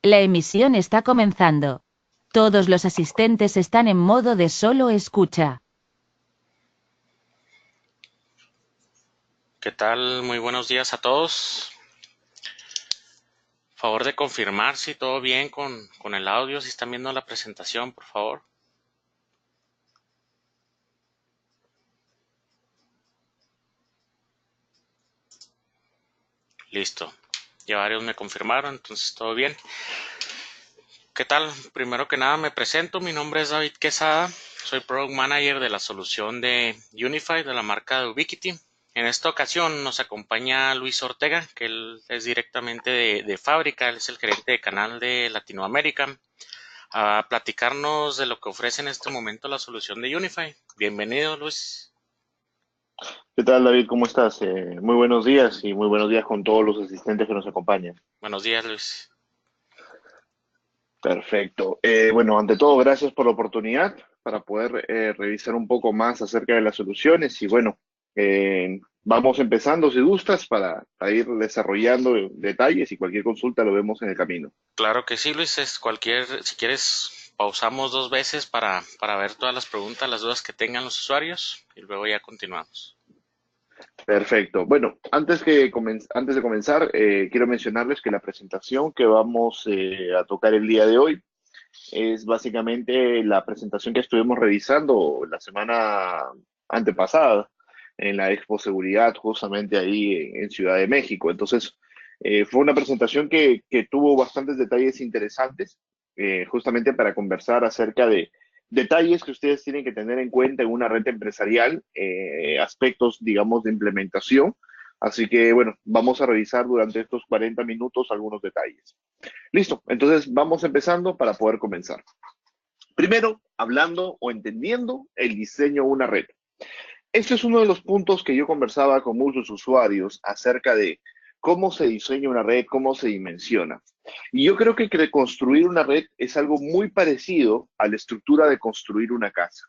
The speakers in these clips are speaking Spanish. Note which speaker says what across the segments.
Speaker 1: La emisión está comenzando. Todos los asistentes están en modo de solo escucha.
Speaker 2: ¿Qué tal? Muy buenos días a todos. Favor de confirmar si todo bien con el audio, si están viendo la presentación, por favor. Listo. Ya varios me confirmaron, entonces todo bien. ¿Qué tal? Primero que nada me presento, mi nombre es David Quesada, soy Product Manager de la solución de Unify de la marca de Ubiquiti. En esta ocasión nos acompaña Luis Ortega, que él es directamente de fábrica, él es el gerente de canal de Latinoamérica, a platicarnos de lo que ofrece en este momento la solución de Unify. Bienvenido, Luis.
Speaker 3: ¿Qué tal, David? ¿Cómo estás? Muy buenos días y muy buenos días con todos los asistentes que nos acompañan.
Speaker 2: Buenos días, Luis.
Speaker 3: Perfecto. Bueno, ante todo, gracias por la oportunidad para poder revisar un poco más acerca de las soluciones y bueno, vamos empezando si gustas para ir desarrollando detalles y cualquier consulta lo vemos en el camino.
Speaker 2: Claro que sí, Luis. Si quieres, pausamos 2 veces para ver todas las preguntas, las dudas que tengan los usuarios y luego ya continuamos.
Speaker 3: Perfecto. Bueno, antes de comenzar, quiero mencionarles que la presentación que vamos a tocar el día de hoy es básicamente la presentación que estuvimos revisando la semana antepasada en la Expo Seguridad, justamente ahí en Ciudad de México. Entonces, fue una presentación que tuvo bastantes detalles interesantes, justamente para conversar acerca de detalles que ustedes tienen que tener en cuenta en una red empresarial, aspectos, digamos, de implementación. Así que, bueno, vamos a revisar durante estos 40 minutos algunos detalles. Listo, entonces vamos empezando para poder comenzar. Primero, hablando o entendiendo el diseño de una red. Este es uno de los puntos que yo conversaba con muchos usuarios acerca de cómo se diseña una red, cómo se dimensiona. Y yo creo que construir una red es algo muy parecido a la estructura de construir una casa.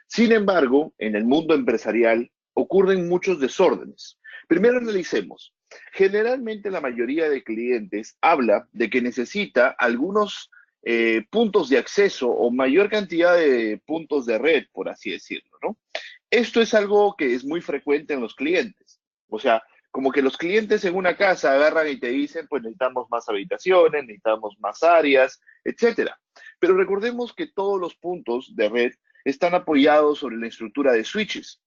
Speaker 3: Sin embargo, en el mundo empresarial ocurren muchos desórdenes. Primero analicemos. Generalmente la mayoría de clientes habla de que necesita algunos puntos de acceso o mayor cantidad de puntos de red, por así decirlo, ¿no? Esto es algo que es muy frecuente en los clientes. O sea, como que los clientes en una casa agarran y te dicen, pues necesitamos más habitaciones, necesitamos más áreas, etcétera. Pero recordemos que todos los puntos de red están apoyados sobre la estructura de switches.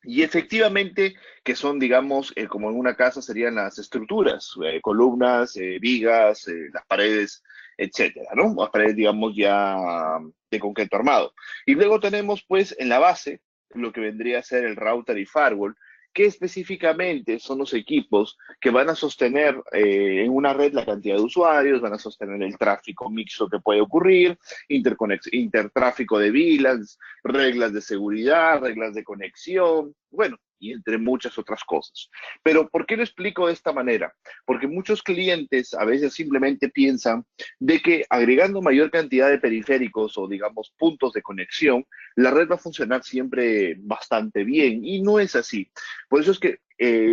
Speaker 3: Y efectivamente, que son, digamos, como en una casa serían las estructuras, columnas, vigas, las paredes, etcétera, ¿no? Las paredes, digamos, ya de concreto armado. Y luego tenemos, pues, en la base, lo que vendría a ser el router y firewall, que específicamente son los equipos que van a sostener en una red la cantidad de usuarios, van a sostener el tráfico mixto que puede ocurrir, intertráfico de VLANs, reglas de seguridad, reglas de conexión, bueno, y entre muchas otras cosas. Pero ¿por qué lo explico de esta manera? Porque muchos clientes a veces simplemente piensan de que agregando mayor cantidad de periféricos o digamos puntos de conexión, la red va a funcionar siempre bastante bien y no es así. Por eso es que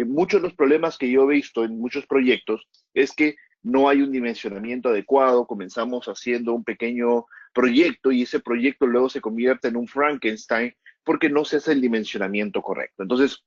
Speaker 3: muchos de los problemas que yo he visto en muchos proyectos es que no hay un dimensionamiento adecuado, comenzamos haciendo un pequeño proyecto y ese proyecto luego se convierte en un Frankenstein porque no se hace el dimensionamiento correcto. Entonces,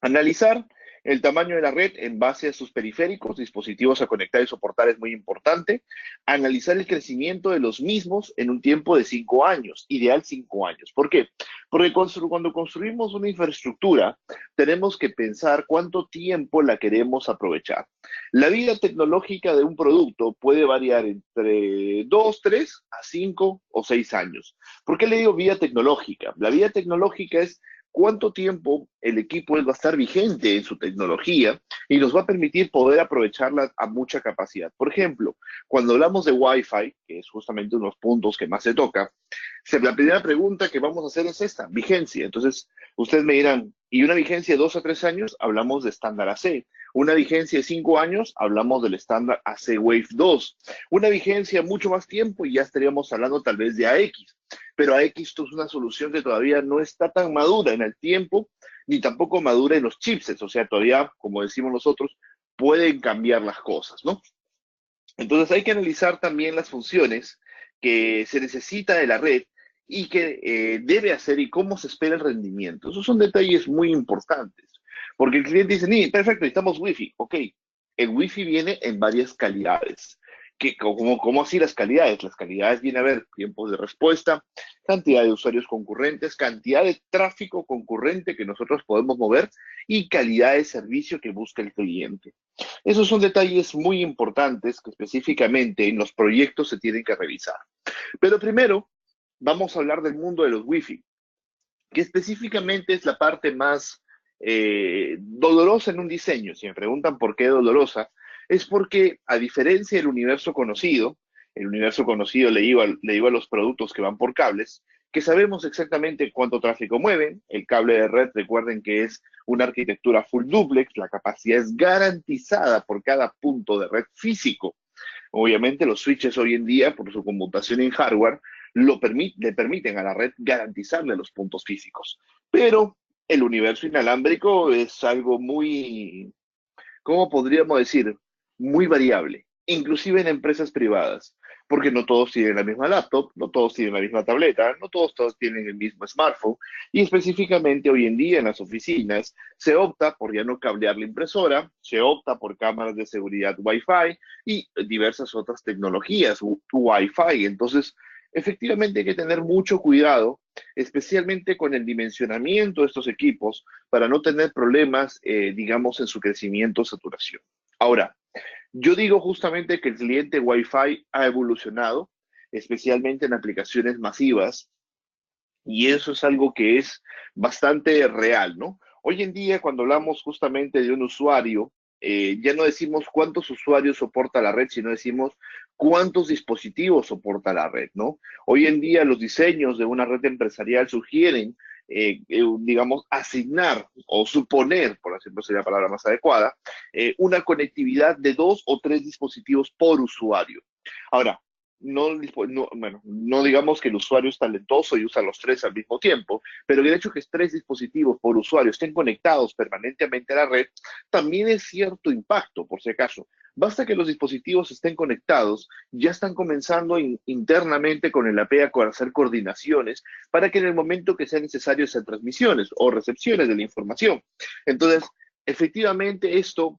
Speaker 3: analizar el tamaño de la red en base a sus periféricos, dispositivos a conectar y soportar es muy importante. Analizar el crecimiento de los mismos en un tiempo de 5 años, ideal 5 años. ¿Por qué? Porque cuando construimos una infraestructura, tenemos que pensar cuánto tiempo la queremos aprovechar. La vida tecnológica de un producto puede variar entre 2, 3 a 5 o 6 años. ¿Por qué le digo vida tecnológica? La vida tecnológica es cuánto tiempo el equipo va a estar vigente en su tecnología y nos va a permitir poder aprovecharla a mucha capacidad. Por ejemplo, cuando hablamos de Wi-Fi, que es justamente uno de los puntos que más se toca, la primera pregunta que vamos a hacer es esta, vigencia. Entonces, ustedes me dirán, ¿y una vigencia de 2 a 3 años? Hablamos de estándar AC. Una vigencia de 5 años, hablamos del estándar AC Wave 2. Una vigencia mucho más tiempo y ya estaríamos hablando tal vez de AX. Pero AX es una solución que todavía no está tan madura en el tiempo, ni tampoco madura en los chipsets. O sea, todavía, como decimos nosotros, pueden cambiar las cosas, ¿no? Entonces hay que analizar también las funciones que se necesita de la red y que debe hacer y cómo se espera el rendimiento. Esos son detalles muy importantes, porque el cliente dice, perfecto, necesitamos Wi-Fi. Ok, el Wi-Fi viene en varias calidades. ¿Cómo así las calidades? Las calidades vienen a ver tiempos de respuesta, cantidad de usuarios concurrentes, cantidad de tráfico concurrente que nosotros podemos mover y calidad de servicio que busca el cliente. Esos son detalles muy importantes que específicamente en los proyectos se tienen que revisar. Pero primero, vamos a hablar del mundo de los Wi-Fi, que específicamente es la parte más dolorosa en un diseño. Si me preguntan por qué dolorosa, es porque a diferencia del universo conocido, el universo conocido le digo a los productos que van por cables, que sabemos exactamente cuánto tráfico mueven. El cable de red, recuerden que es una arquitectura full duplex, la capacidad es garantizada por cada punto de red físico. Obviamente los switches hoy en día, por su conmutación en hardware, le permiten a la red garantizarle los puntos físicos. Pero el universo inalámbrico es algo muy, ¿cómo podríamos decir? Muy variable, inclusive en empresas privadas, porque no todos tienen la misma laptop, no todos tienen la misma tableta, no todos tienen el mismo smartphone, y específicamente hoy en día en las oficinas se opta por ya no cablear la impresora, se opta por cámaras de seguridad Wi-Fi y diversas otras tecnologías Wi-Fi. Entonces, efectivamente hay que tener mucho cuidado, especialmente con el dimensionamiento de estos equipos, para no tener problemas, digamos, en su crecimiento o saturación. Ahora, yo digo justamente que el cliente Wi-Fi ha evolucionado, especialmente en aplicaciones masivas, y eso es algo que es bastante real, ¿no? Hoy en día, cuando hablamos justamente de un usuario, ya no decimos cuántos usuarios soporta la red, sino decimos cuántos dispositivos soporta la red, ¿no? Hoy en día los diseños de una red empresarial sugieren, digamos, asignar o suponer, por ejemplo, sería la palabra más adecuada, una conectividad de 2 o 3 dispositivos por usuario. Ahora, no digamos que el usuario es talentoso y usa los 3 al mismo tiempo, pero el hecho de que 3 dispositivos por usuario estén conectados permanentemente a la red también es cierto impacto, por si acaso. Basta que los dispositivos estén conectados, ya están comenzando internamente con el API a hacer coordinaciones para que en el momento que sea necesario hacer transmisiones o recepciones de la información. Entonces, efectivamente, esto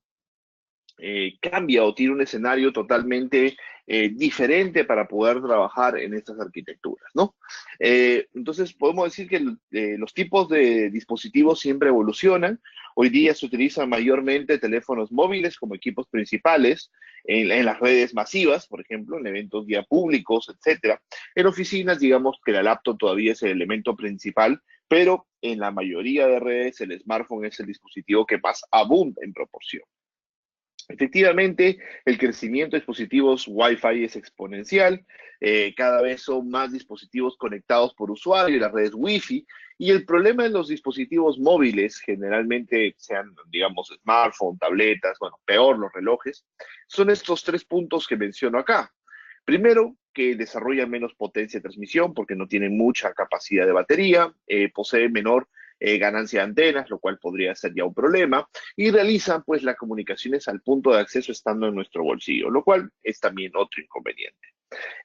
Speaker 3: cambia o tiene un escenario totalmente diferente para poder trabajar en estas arquitecturas, ¿no? Entonces, podemos decir que los tipos de dispositivos siempre evolucionan. Hoy día se utilizan mayormente teléfonos móviles como equipos principales en las redes masivas, por ejemplo, en eventos ya públicos, etcétera. En oficinas, digamos que la laptop todavía es el elemento principal, pero en la mayoría de redes el smartphone es el dispositivo que más abunda en proporción. Efectivamente, el crecimiento de dispositivos Wi-Fi es exponencial. Cada vez son más dispositivos conectados por usuario y las redes Wi-Fi. Y el problema en los dispositivos móviles, generalmente sean, digamos, smartphone, tabletas, bueno, peor los relojes, son estos 3 puntos que menciono acá. Primero, que desarrollan menos potencia de transmisión porque no tienen mucha capacidad de batería, poseen menor ganancia de antenas, lo cual podría ser ya un problema, y realizan pues las comunicaciones al punto de acceso estando en nuestro bolsillo, lo cual es también otro inconveniente.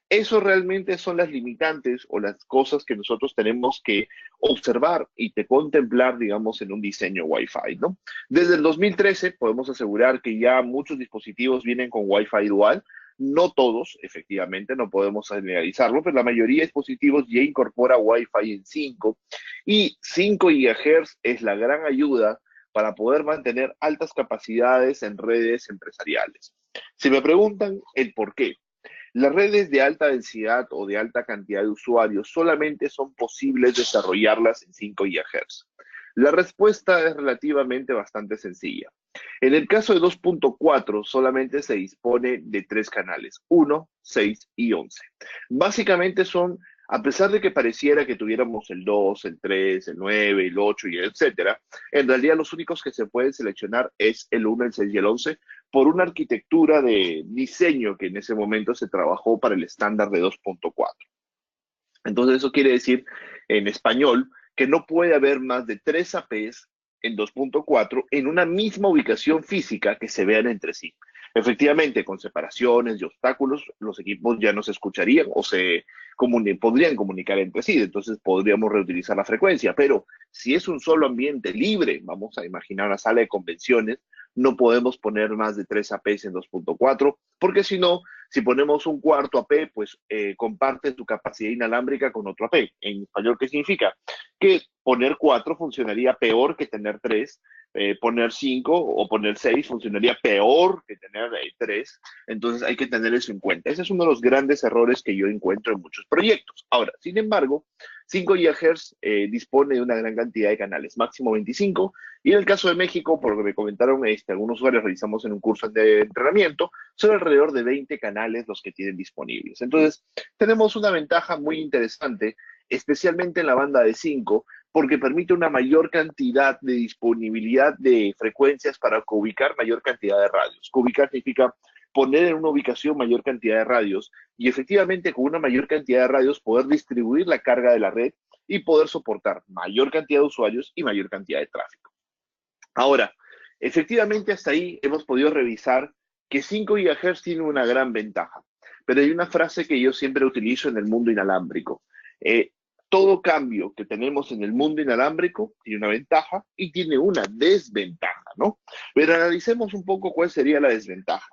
Speaker 3: Eso realmente son las limitantes o las cosas que nosotros tenemos que observar y te contemplar, digamos, en un diseño Wi-Fi, ¿no? Desde el 2013 podemos asegurar que ya muchos dispositivos vienen con Wi-Fi dual, no todos, efectivamente, no podemos generalizarlo, pero la mayoría de dispositivos ya incorpora Wi-Fi en 5 y 5 GHz es la gran ayuda para poder mantener altas capacidades en redes empresariales. Si me preguntan el por qué, las redes de alta densidad o de alta cantidad de usuarios solamente son posibles desarrollarlas en 5 GHz. La respuesta es relativamente bastante sencilla. En el caso de 2.4 solamente se dispone de 3 canales, 1, 6 y 11. Básicamente son, a pesar de que pareciera que tuviéramos el 2, el 3, el 9, el 8 y etcétera, en realidad los únicos que se pueden seleccionar es el 1, el 6 y el 11 por una arquitectura de diseño que en ese momento se trabajó para el estándar de 2.4. Entonces eso quiere decir en español que no puede haber más de 3 APs en 2.4 en una misma ubicación física que se vean entre sí. Efectivamente, con separaciones y obstáculos, los equipos ya no se escucharían o podrían comunicar entre sí, entonces podríamos reutilizar la frecuencia, pero si es un solo ambiente libre, vamos a imaginar una sala de convenciones, no podemos poner más de 3 APs en 2.4, porque si no, si ponemos un cuarto AP, pues comparte tu capacidad inalámbrica con otro AP. En español, ¿qué significa? Que poner 4 funcionaría peor que tener 3, poner 5 o poner 6 funcionaría peor que tener 3, entonces hay que tener eso en cuenta. Ese es uno de los grandes errores que yo encuentro en muchos proyectos. Ahora, sin embargo, 5 GHz dispone de una gran cantidad de canales, máximo 25, y en el caso de México, por lo que me comentaron algunos usuarios, realizamos en un curso de entrenamiento, son alrededor de 20 canales los que tienen disponibles. Entonces, tenemos una ventaja muy interesante, especialmente en la banda de 5, porque permite una mayor cantidad de disponibilidad de frecuencias para ubicar mayor cantidad de radios. Ubicar significa poner en una ubicación mayor cantidad de radios y efectivamente con una mayor cantidad de radios poder distribuir la carga de la red y poder soportar mayor cantidad de usuarios y mayor cantidad de tráfico. Ahora, efectivamente hasta ahí hemos podido revisar que 5 GHz tiene una gran ventaja, pero hay una frase que yo siempre utilizo en el mundo inalámbrico. Todo cambio que tenemos en el mundo inalámbrico tiene una ventaja y tiene una desventaja, ¿no? Pero analicemos un poco cuál sería la desventaja.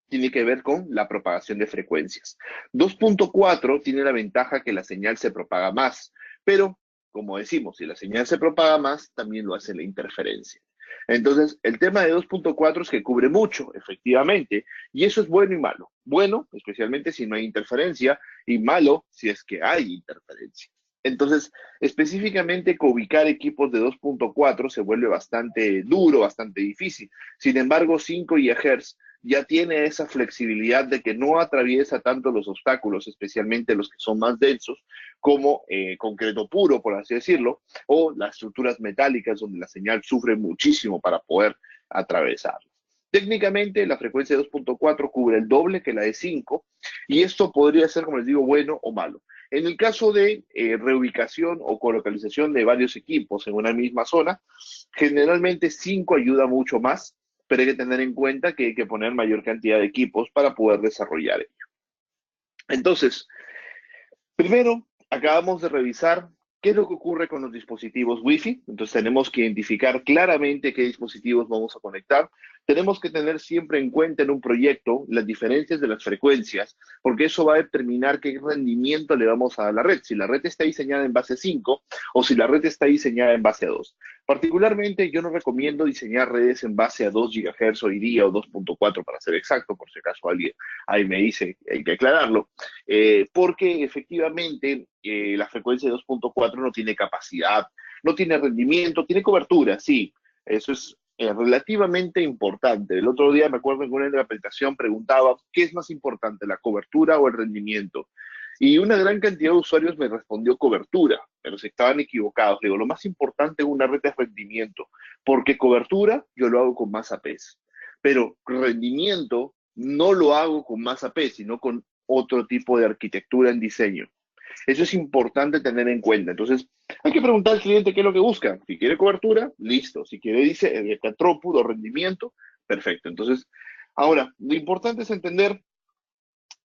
Speaker 3: Tiene que ver con la propagación de frecuencias. 2.4 tiene la ventaja que la señal se propaga más, pero como decimos, si la señal se propaga más, también lo hace la interferencia. Entonces, el tema de 2.4 es que cubre mucho, efectivamente, y eso es bueno y malo. Bueno, especialmente si no hay interferencia, y malo si es que hay interferencia. Entonces, específicamente ubicar equipos de 2.4 se vuelve bastante duro, bastante difícil. Sin embargo, 5 GHz ya tiene esa flexibilidad de que no atraviesa tanto los obstáculos, especialmente los que son más densos, como concreto puro, por así decirlo, o las estructuras metálicas donde la señal sufre muchísimo para poder atravesarlo. Técnicamente, la frecuencia de 2.4 cubre el doble que la de 5, y esto podría ser, como les digo, bueno o malo. En el caso de reubicación o colocalización de varios equipos en una misma zona, generalmente 5 ayuda mucho más, pero hay que tener en cuenta que hay que poner mayor cantidad de equipos para poder desarrollar ello. Entonces, primero, acabamos de revisar qué es lo que ocurre con los dispositivos Wi-Fi. Entonces, tenemos que identificar claramente qué dispositivos vamos a conectar. Tenemos que tener siempre en cuenta en un proyecto las diferencias de las frecuencias, porque eso va a determinar qué rendimiento le vamos a dar a la red. Si la red está diseñada en base 5 o si la red está diseñada en base a 2. Particularmente, yo no recomiendo diseñar redes en base a 2 GHz hoy día o 2.4 para ser exacto, por si acaso alguien ahí me dice, hay que aclararlo, porque efectivamente la frecuencia de 2.4 no tiene capacidad, no tiene rendimiento, tiene cobertura, sí, eso es relativamente importante. El otro día me acuerdo en una interpretación preguntaba, ¿qué es más importante, la cobertura o el rendimiento? Y una gran cantidad de usuarios me respondió cobertura, pero se estaban equivocados. Digo, lo más importante en una red es rendimiento, porque cobertura yo lo hago con más APs, pero rendimiento no lo hago con más APs, sino con otro tipo de arquitectura en diseño. Eso es importante tener en cuenta. Entonces, hay que preguntar al cliente qué es lo que busca. Si quiere cobertura, listo. Si quiere, dice, throughput o rendimiento, perfecto. Entonces, ahora, lo importante es entender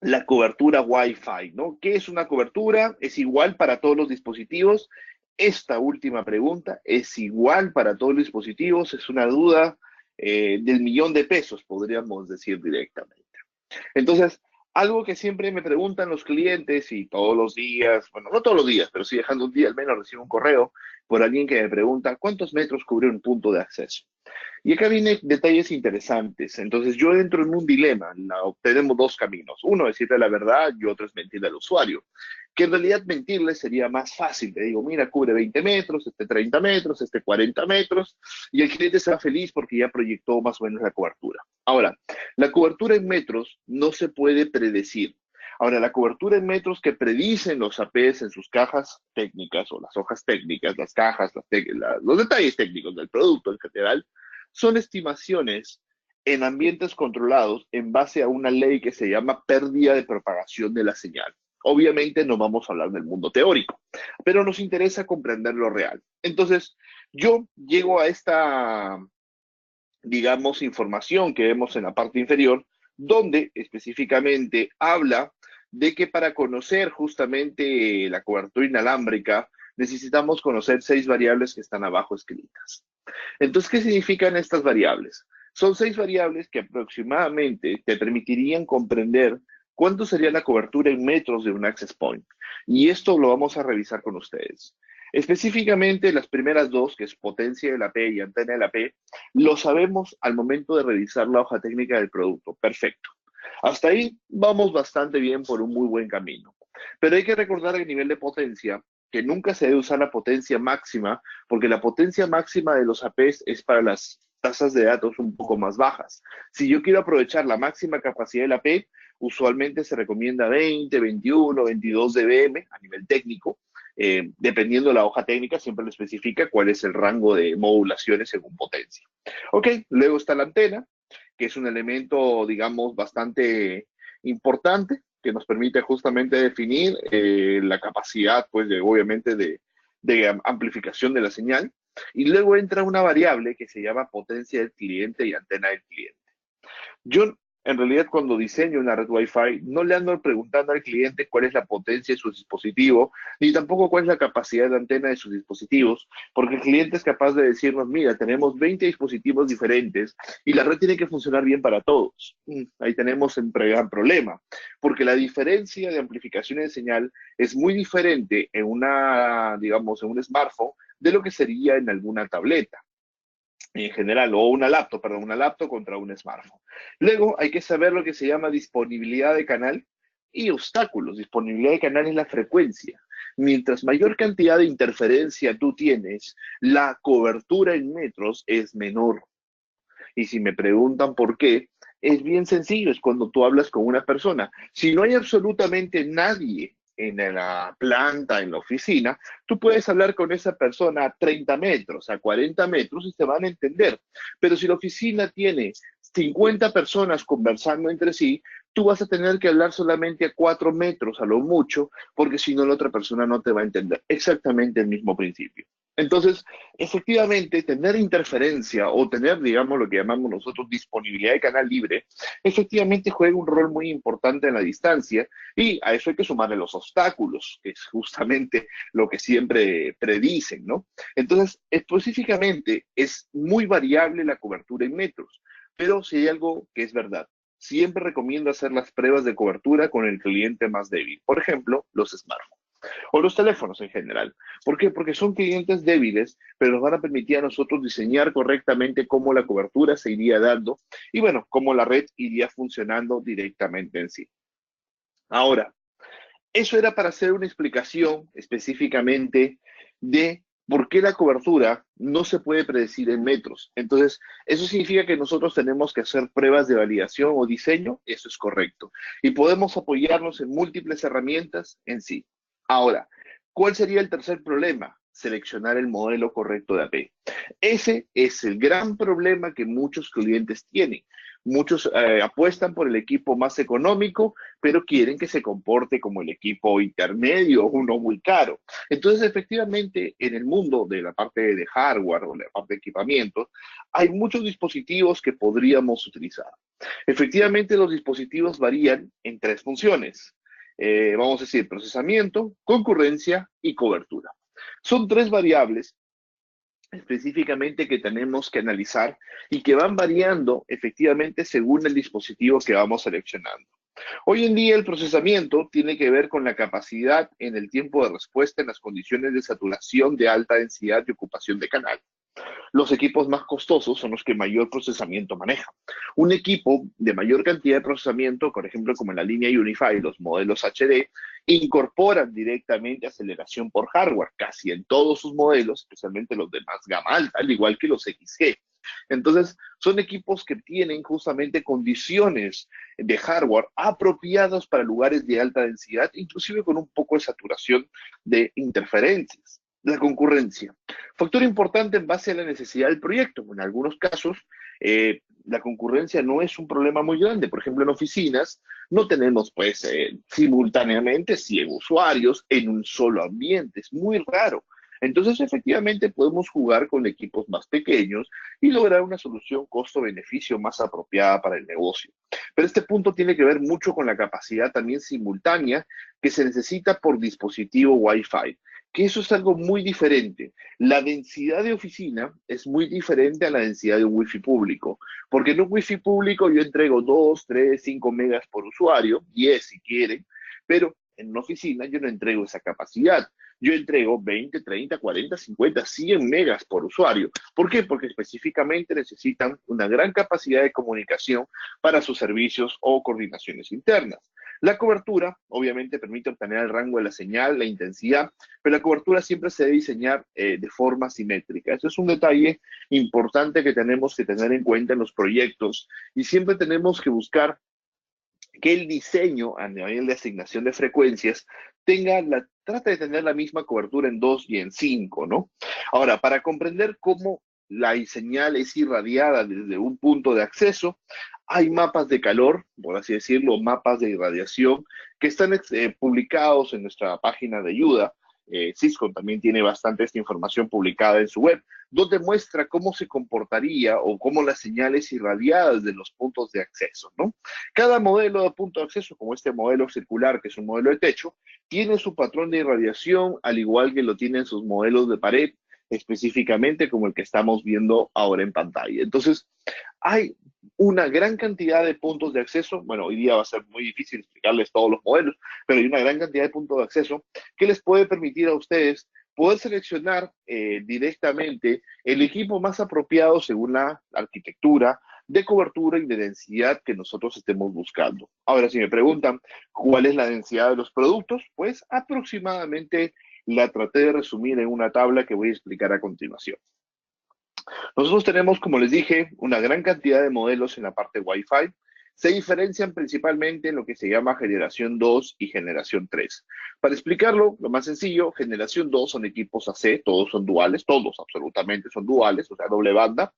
Speaker 3: la cobertura Wi-Fi, ¿no? ¿Qué es una cobertura? ¿Es igual para todos los dispositivos? Esta última pregunta, ¿es igual para todos los dispositivos? Es una duda del millón de pesos, podríamos decir directamente. Entonces, algo que siempre me preguntan los clientes y todos los días, bueno, no todos los días, pero sí dejando un día al menos recibo un correo por alguien que me pregunta cuántos metros cubre un punto de acceso. Y acá vienen detalles interesantes. Entonces yo entro en un dilema. Tenemos dos caminos. Uno es decirle la verdad y otro es mentirle al usuario. Que en realidad mentirle sería más fácil. Le digo, mira, cubre 20 metros, 30 metros, 40 metros. Y el cliente será feliz porque ya proyectó más o menos la cobertura. Ahora, la cobertura en metros no se puede predecir. Ahora, la cobertura en metros que predicen los APs en sus cajas técnicas o las hojas técnicas, las cajas, los detalles técnicos del producto en general, son estimaciones en ambientes controlados en base a una ley que se llama pérdida de propagación de la señal. Obviamente no vamos a hablar del mundo teórico, pero nos interesa comprender lo real. Entonces, yo llego a esta, digamos, información que vemos en la parte inferior donde específicamente habla de que para conocer justamente la cobertura inalámbrica necesitamos conocer 6 variables que están abajo escritas. Entonces, ¿qué significan estas variables? Son 6 variables que aproximadamente te permitirían comprender cuánto sería la cobertura en metros de un access point. Y esto lo vamos a revisar con ustedes. Específicamente las primeras dos, que es potencia de la P y antena de la P, lo sabemos al momento de revisar la hoja técnica del producto. Perfecto. Hasta ahí vamos bastante bien por un muy buen camino. Pero hay que recordar el nivel de potencia, que nunca se debe usar la potencia máxima, porque la potencia máxima de los APs es para las tasas de datos un poco más bajas. Si yo quiero aprovechar la máxima capacidad del AP, usualmente se recomienda 20, 21, 22 dBm a nivel técnico. Dependiendo de la hoja técnica, siempre le especifica cuál es el rango de modulaciones según potencia. Ok, luego está la antena, que es un elemento, digamos, bastante importante, que nos permite justamente definir la capacidad, pues, obviamente, de amplificación de la señal. Y luego entra una variable que se llama potencia del cliente y antena del cliente. Yo, en realidad, cuando diseño una red Wi-Fi, no le ando preguntando al cliente cuál es la potencia de su dispositivo, ni tampoco cuál es la capacidad de antena de sus dispositivos, porque el cliente es capaz de decirnos, mira, tenemos 20 dispositivos diferentes y la red tiene que funcionar bien para todos. Ahí tenemos un gran problema, porque la diferencia de amplificación de señal es muy diferente en una, digamos, en un smartphone de lo que sería en alguna tableta en general, o una laptop, perdón, una laptop contra un smartphone. Luego hay que saber lo que se llama disponibilidad de canal y obstáculos. Disponibilidad de canal es la frecuencia. Mientras mayor cantidad de interferencia tú tienes, la cobertura en metros es menor. Y si me preguntan por qué, es bien sencillo, es cuando tú hablas con una persona. Si no hay absolutamente nadie en la planta, en la oficina, tú puedes hablar con esa persona a 30 metros, a 40 metros y se van a entender. Pero si la oficina tiene 50 personas conversando entre sí, tú vas a tener que hablar solamente a 4 metros a lo mucho, porque si no la otra persona no te va a entender. Exactamente el mismo principio. Entonces, efectivamente, tener interferencia o tener, digamos, lo que llamamos nosotros disponibilidad de canal libre, efectivamente juega un rol muy importante en la distancia y a eso hay que sumarle los obstáculos, que es justamente lo que siempre predicen, ¿no? Entonces, específicamente, es muy variable la cobertura en metros, pero si hay algo que es verdad, siempre recomiendo hacer las pruebas de cobertura con el cliente más débil, por ejemplo, los smartphones o los teléfonos en general. ¿Por qué? Porque son clientes débiles, pero nos van a permitir a nosotros diseñar correctamente cómo la cobertura se iría dando y, bueno, cómo la red iría funcionando directamente en sí. Ahora, eso era para hacer una explicación específicamente de por qué la cobertura no se puede predecir en metros. Entonces, eso significa que nosotros tenemos que hacer pruebas de validación o diseño, eso es correcto. Y podemos apoyarnos en múltiples herramientas en sí. Ahora, ¿cuál sería el tercer problema? Seleccionar el modelo correcto de AP. Ese es el gran problema que muchos clientes tienen. Muchos apuestan por el equipo más económico, pero quieren que se comporte como el equipo intermedio, uno muy caro. Entonces, efectivamente, en el mundo de la parte de hardware o la parte de equipamiento, hay muchos dispositivos que podríamos utilizar. Efectivamente, los dispositivos varían en 3 funciones. Vamos a decir, procesamiento, concurrencia y cobertura. Son 3 variables específicamente que tenemos que analizar y que van variando efectivamente según el dispositivo que vamos seleccionando. Hoy en día el procesamiento tiene que ver con la capacidad en el tiempo de respuesta en las condiciones de saturación de alta densidad y ocupación de canal. Los equipos más costosos son los que mayor procesamiento manejan. Un equipo de mayor cantidad de procesamiento, por ejemplo, como en la línea Unify, los modelos HD, incorporan directamente aceleración por hardware, casi en todos sus modelos, especialmente los de más gama alta, al igual que los XG. Entonces, son equipos que tienen justamente condiciones de hardware apropiadas para lugares de alta densidad, inclusive con un poco de saturación de interferencias. La concurrencia. Factor importante en base a la necesidad del proyecto. En algunos casos, la concurrencia no es un problema muy grande. Por ejemplo, en oficinas no tenemos simultáneamente 100 usuarios en un solo ambiente. Es muy raro. Entonces, efectivamente, podemos jugar con equipos más pequeños y lograr una solución costo-beneficio más apropiada para el negocio. Pero este punto tiene que ver mucho con la capacidad también simultánea que se necesita por dispositivo Wi-Fi, que eso es algo muy diferente. La densidad de oficina es muy diferente a la densidad de un Wi-Fi público, porque en un Wi-Fi público yo entrego 2, 3, 5 megas por usuario, 10 si quieren, pero en una oficina yo no entrego esa capacidad. Yo entrego 20, 30, 40, 50, 100 megas por usuario. ¿Por qué? Porque específicamente necesitan una gran capacidad de comunicación para sus servicios o coordinaciones internas. La cobertura, obviamente, permite obtener el rango de la señal, la intensidad, pero la cobertura siempre se debe diseñar de forma simétrica. Eso es un detalle importante que tenemos que tener en cuenta en los proyectos y siempre tenemos que buscar que el diseño a nivel de asignación de frecuencias trata de tener la misma cobertura en 2 y en 5, ¿no? Ahora, para comprender cómo la señal es irradiada desde un punto de acceso, hay mapas de calor, por así decirlo, mapas de irradiación, que están publicados en nuestra página de ayuda. Cisco también tiene bastante esta información publicada en su web, donde muestra cómo se comportaría o cómo las señales irradiadas de los puntos de acceso, ¿no? Cada modelo de punto de acceso, como este modelo circular, que es un modelo de techo, tiene su patrón de irradiación, al igual que lo tienen sus modelos de pared, específicamente como el que estamos viendo ahora en pantalla. Entonces, hay una gran cantidad de puntos de acceso. Bueno, hoy día va a ser muy difícil explicarles todos los modelos, pero hay una gran cantidad de puntos de acceso que les puede permitir a ustedes poder seleccionar directamente el equipo más apropiado según la arquitectura de cobertura y de densidad que nosotros estemos buscando. Ahora, si me preguntan cuál es la densidad de los productos, pues aproximadamente la traté de resumir en una tabla que voy a explicar a continuación. Nosotros tenemos, como les dije, una gran cantidad de modelos en la parte Wi-Fi. Se diferencian principalmente en lo que se llama generación 2 y generación 3. Para explicarlo, lo más sencillo, generación 2 son equipos AC, todos son duales, todos absolutamente son duales, o sea, doble banda,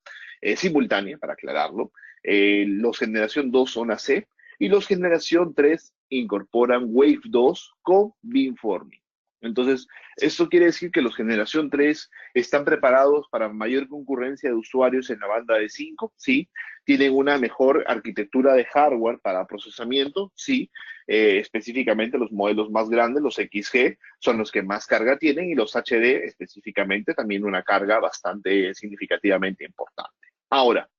Speaker 3: simultánea, para aclararlo. Los generación 2 son AC y los generación 3 incorporan Wave 2 con beamforming. Entonces, esto quiere decir que los generación 3 están preparados para mayor concurrencia de usuarios en la banda de 5, sí. Tienen una mejor arquitectura de hardware para procesamiento, sí. Específicamente los modelos más grandes, los XG, son los que más carga tienen y los HD específicamente también una carga bastante significativamente importante. Ahora,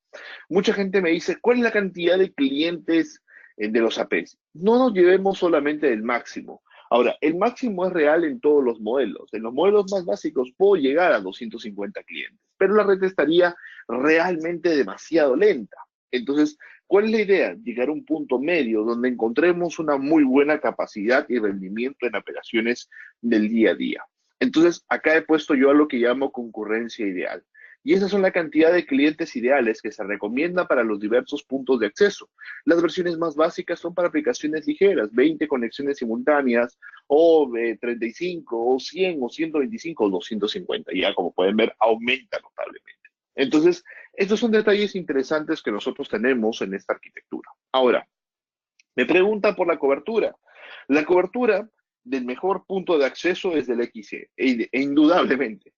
Speaker 3: mucha gente me dice, ¿cuál es la cantidad de clientes de los APs? No nos llevemos solamente del máximo. Ahora, el máximo es real en todos los modelos. En los modelos más básicos puedo llegar a 250 clientes, pero la red estaría realmente demasiado lenta. Entonces, ¿cuál es la idea? Llegar a un punto medio donde encontremos una muy buena capacidad y rendimiento en operaciones del día a día. Entonces, acá he puesto yo a lo que llamo concurrencia ideal. Y esas son la cantidad de clientes ideales que se recomienda para los diversos puntos de acceso. Las versiones más básicas son para aplicaciones ligeras, 20 conexiones simultáneas, o 35, o 100, o 125, o 250. Ya como pueden ver, aumenta notablemente. Entonces, estos son detalles interesantes que nosotros tenemos en esta arquitectura. Ahora, me pregunta por la cobertura. La cobertura del mejor punto de acceso es del XC, indudablemente.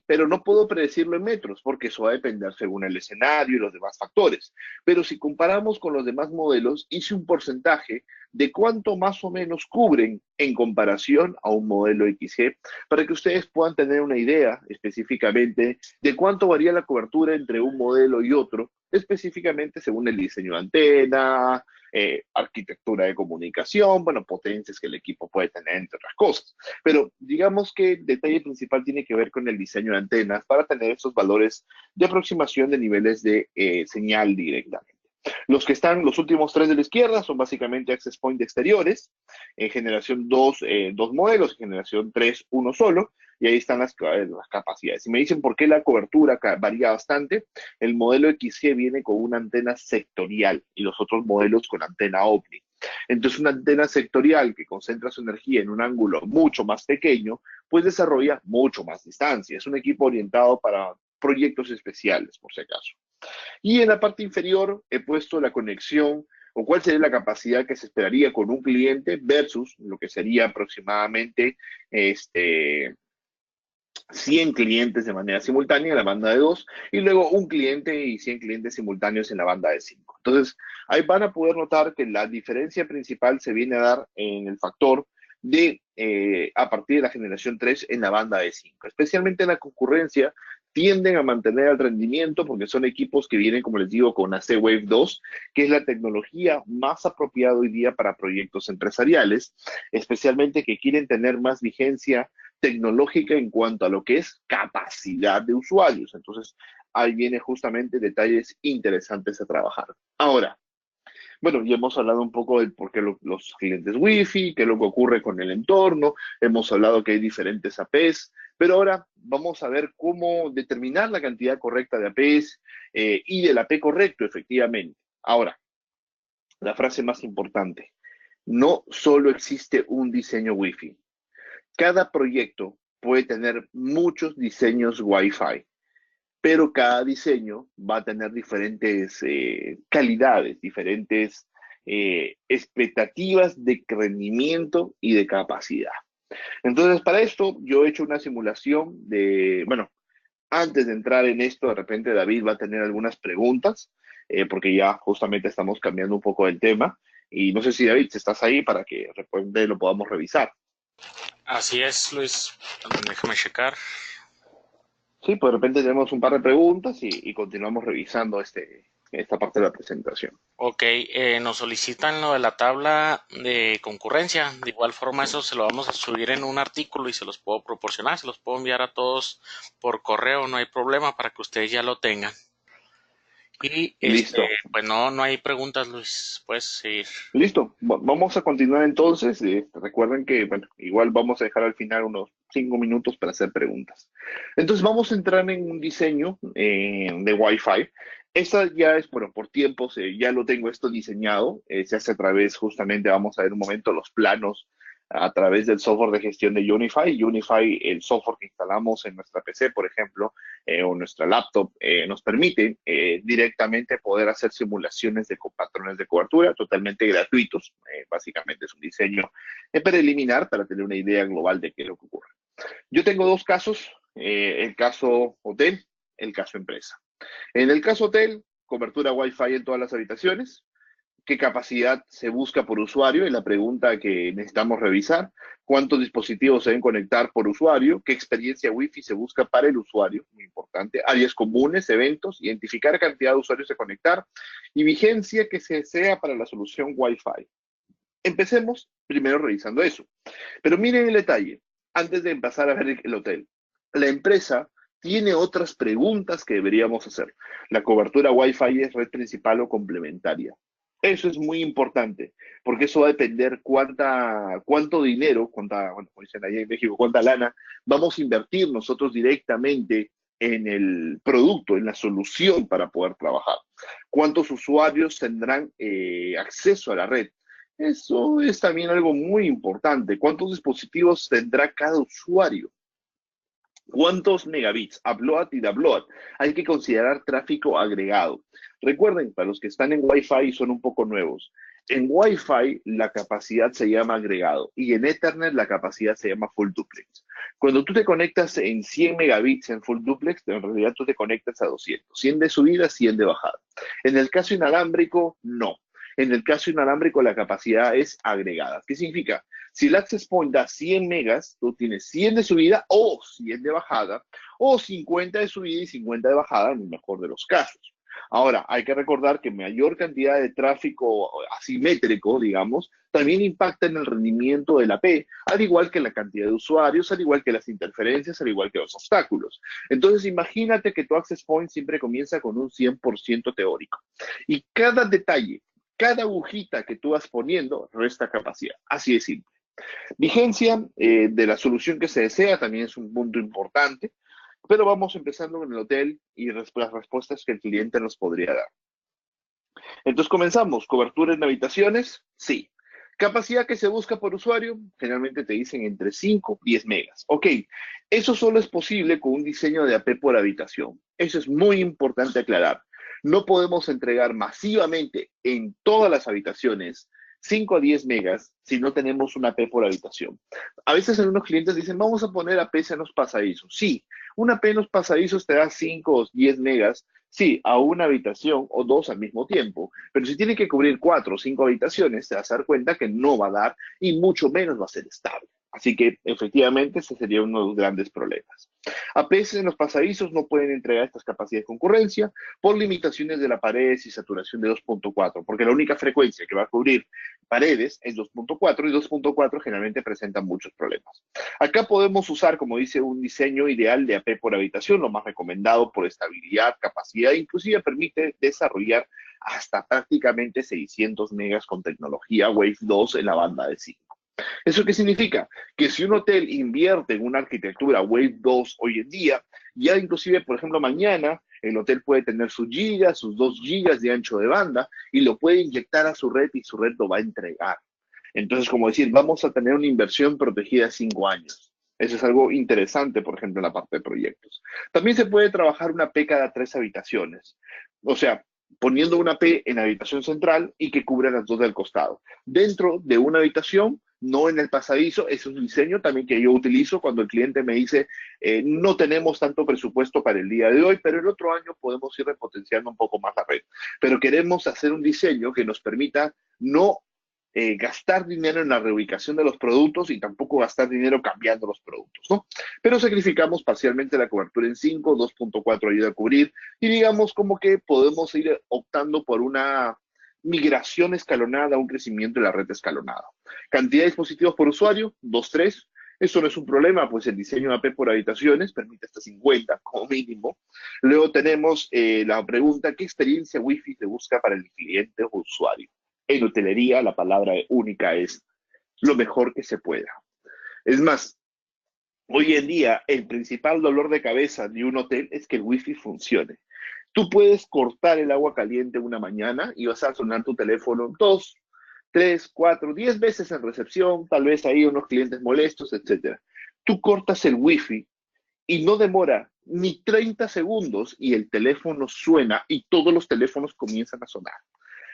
Speaker 3: Pero no puedo predecirlo en metros, porque eso va a depender según el escenario y los demás factores. Pero si comparamos con los demás modelos, hice un porcentaje de cuánto más o menos cubren en comparación a un modelo XG, para que ustedes puedan tener una idea específicamente de cuánto varía la cobertura entre un modelo y otro, específicamente según el diseño de antena, arquitectura de comunicación, bueno, potencias que el equipo puede tener, entre otras cosas. Pero digamos que el detalle principal tiene que ver con el diseño de antenas para tener esos valores de aproximación de niveles de señal directamente. Los que están, los últimos tres de la izquierda, son básicamente access point exteriores, en generación 2, dos modelos, en generación 3, uno solo, y ahí están las capacidades. Si me dicen por qué la cobertura varía bastante, el modelo XG viene con una antena sectorial y los otros modelos con antena OVNI. Entonces, una antena sectorial que concentra su energía en un ángulo mucho más pequeño, pues desarrolla mucho más distancia. Es un equipo orientado para proyectos especiales, por si acaso. Y en la parte inferior he puesto la conexión o cuál sería la capacidad que se esperaría con un cliente versus lo que sería aproximadamente 100 clientes de manera simultánea en la banda de 2 y luego un cliente y 100 clientes simultáneos en la banda de 5. Entonces, ahí van a poder notar que la diferencia principal se viene a dar en el factor de a partir de la generación 3 en la banda de 5. Especialmente en la concurrencia, tienden a mantener el rendimiento porque son equipos que vienen, como les digo, con AC-Wave 2, que es la tecnología más apropiada hoy día para proyectos empresariales, especialmente que quieren tener más vigencia tecnológica en cuanto a lo que es capacidad de usuarios. Entonces, ahí viene justamente detalles interesantes a trabajar. Ahora, bueno, ya hemos hablado un poco de por qué los clientes Wi-Fi, qué es lo que ocurre con el entorno, hemos hablado que hay diferentes APs, pero ahora vamos a ver cómo determinar la cantidad correcta de APs y del AP correcto, efectivamente. Ahora, la frase más importante, no solo existe un diseño Wi-Fi. Cada proyecto puede tener muchos diseños Wi-Fi, pero cada diseño va a tener diferentes calidades, diferentes expectativas de rendimiento y de capacidad. Entonces, para esto, yo he hecho una simulación de, bueno, antes de entrar en esto, de repente David va a tener algunas preguntas, porque ya justamente estamos cambiando un poco el tema. Y no sé si David, si estás ahí para que de repente lo podamos revisar.
Speaker 2: Así es, Luis. Déjame checar.
Speaker 3: Sí, pues de repente tenemos un par de preguntas y continuamos revisando esta parte de la presentación.
Speaker 2: Ok, nos solicitan lo de la tabla de concurrencia. De igual forma, eso se lo vamos a subir en un artículo y se los puedo proporcionar. Se los puedo enviar a todos por correo, no hay problema para que ustedes ya lo tengan. Y
Speaker 3: Listo,
Speaker 2: pues no hay preguntas, Luis. Puedes seguir.
Speaker 3: listo. Vamos a continuar entonces. Recuerden que, bueno, igual vamos a dejar al final unos 5 minutos para hacer preguntas. Entonces vamos a entrar en un diseño de Wi-Fi. Esta ya es, bueno, por tiempos, ya lo tengo esto diseñado. Se hace a través, justamente, vamos a ver un momento los planos a través del software de gestión de Unify. Unify, el software que instalamos en nuestra PC, por ejemplo, o nuestra laptop, nos permite directamente poder hacer simulaciones de patrones de cobertura totalmente gratuitos. Básicamente es un diseño preliminar para tener una idea global de qué es lo que ocurre. Yo tengo dos casos, el caso hotel, el caso empresa. En el caso hotel, cobertura Wi-Fi en todas las habitaciones. ¿Qué capacidad se busca por usuario? Es la pregunta que necesitamos revisar. ¿Cuántos dispositivos se deben conectar por usuario? ¿Qué experiencia Wi-Fi se busca para el usuario? Muy importante. Áreas comunes, eventos, identificar cantidad de usuarios a conectar y vigencia que se desea para la solución Wi-Fi. Empecemos primero revisando eso. Pero miren el detalle, antes de empezar a ver el hotel. La empresa tiene otras preguntas que deberíamos hacer. ¿La cobertura Wi-Fi es red principal o complementaria? Eso es muy importante, porque eso va a depender cuánto dinero, bueno, como dicen ahí en México, cuánta lana vamos a invertir nosotros directamente en el producto, en la solución para poder trabajar. ¿Cuántos usuarios tendrán acceso a la red? Eso es también algo muy importante. ¿Cuántos dispositivos tendrá cada usuario? ¿Cuántos megabits? Upload y download. Hay que considerar tráfico agregado. Recuerden, para los que están en Wi-Fi y son un poco nuevos, en Wi-Fi la capacidad se llama agregado y en Ethernet la capacidad se llama full duplex. Cuando tú te conectas en 100 megabits en full duplex, en realidad tú te conectas a 200. 100 de subida, 100 de bajada. En el caso inalámbrico, no. En el caso inalámbrico la capacidad es agregada. ¿Qué significa? Si el access point da 100 megas, tú tienes 100 de subida o 100 de bajada, o 50 de subida y 50 de bajada en el mejor de los casos. Ahora, hay que recordar que mayor cantidad de tráfico asimétrico, digamos, también impacta en el rendimiento de la AP, al igual que la cantidad de usuarios, al igual que las interferencias, al igual que los obstáculos. Entonces, imagínate que tu access point siempre comienza con un 100% teórico. Y cada detalle, cada agujita que tú vas poniendo, resta capacidad. Así de simple. Vigencia de la solución que se desea también es un punto importante, pero vamos empezando con el hotel y las respuestas que el cliente nos podría dar. Entonces comenzamos, cobertura en habitaciones, sí. Capacidad que se busca por usuario, generalmente te dicen entre 5 y 10 megas. Ok, eso solo es posible con un diseño de AP por habitación. Eso es muy importante aclarar. No podemos entregar masivamente en todas las habitaciones 5 a 10 megas si no tenemos una AP por habitación. A veces algunos clientes dicen, vamos a poner APs en los pasadizos. Sí, una AP en los pasadizos te da 5 o 10 megas, sí, a una habitación o dos al mismo tiempo. Pero si tiene que cubrir 4 o 5 habitaciones, te vas a dar cuenta que no va a dar y mucho menos va a ser estable. Así que efectivamente ese sería uno de los grandes problemas. APs en los pasadizos no pueden entregar estas capacidades de concurrencia por limitaciones de la pared y saturación de 2.4, porque la única frecuencia que va a cubrir paredes es 2.4 y 2.4 generalmente presenta muchos problemas. Acá podemos usar, como dice, un diseño ideal de AP por habitación, lo más recomendado por estabilidad, capacidad, inclusive permite desarrollar hasta prácticamente 600 megas con tecnología Wave 2 en la banda de 5. ¿Eso qué significa? Que si un hotel invierte en una arquitectura Wave 2 hoy en día, ya inclusive, por ejemplo, mañana, el hotel puede tener sus gigas, sus 2 gigas de ancho de banda, y lo puede inyectar a su red y su red lo va a entregar. Entonces, como decir, vamos a tener una inversión protegida 5 años. Eso es algo interesante, por ejemplo, en la parte de proyectos. También se puede trabajar una P cada 3 habitaciones. O sea, poniendo una P en la habitación central y que cubra las dos del costado. Dentro de una habitación, no en el pasadizo, es un diseño también que yo utilizo cuando el cliente me dice, no tenemos tanto presupuesto para el día de hoy, pero el otro año podemos ir repotenciando un poco más la red. Pero queremos hacer un diseño que nos permita no gastar dinero en la reubicación de los productos y tampoco gastar dinero cambiando los productos, ¿no? Pero sacrificamos parcialmente la cobertura en 5, 2.4 ayuda a cubrir y digamos como que podemos ir optando por una migración escalonada, un crecimiento de la red escalonada. Cantidad de dispositivos por usuario, 2, 3. Eso no es un problema, pues el diseño de AP por habitaciones permite hasta 50 como mínimo. Luego tenemos la pregunta, ¿qué experiencia Wi-Fi se busca para el cliente o usuario? En hotelería la palabra única es lo mejor que se pueda. Es más, hoy en día el principal dolor de cabeza de un hotel es que el Wi-Fi funcione. Tú puedes cortar el agua caliente una mañana y vas a sonar tu teléfono 2, 3, 4, 10 veces en recepción, tal vez hay unos clientes molestos, etcétera. Tú cortas el Wi-Fi y no demora ni 30 segundos y el teléfono suena y todos los teléfonos comienzan a sonar.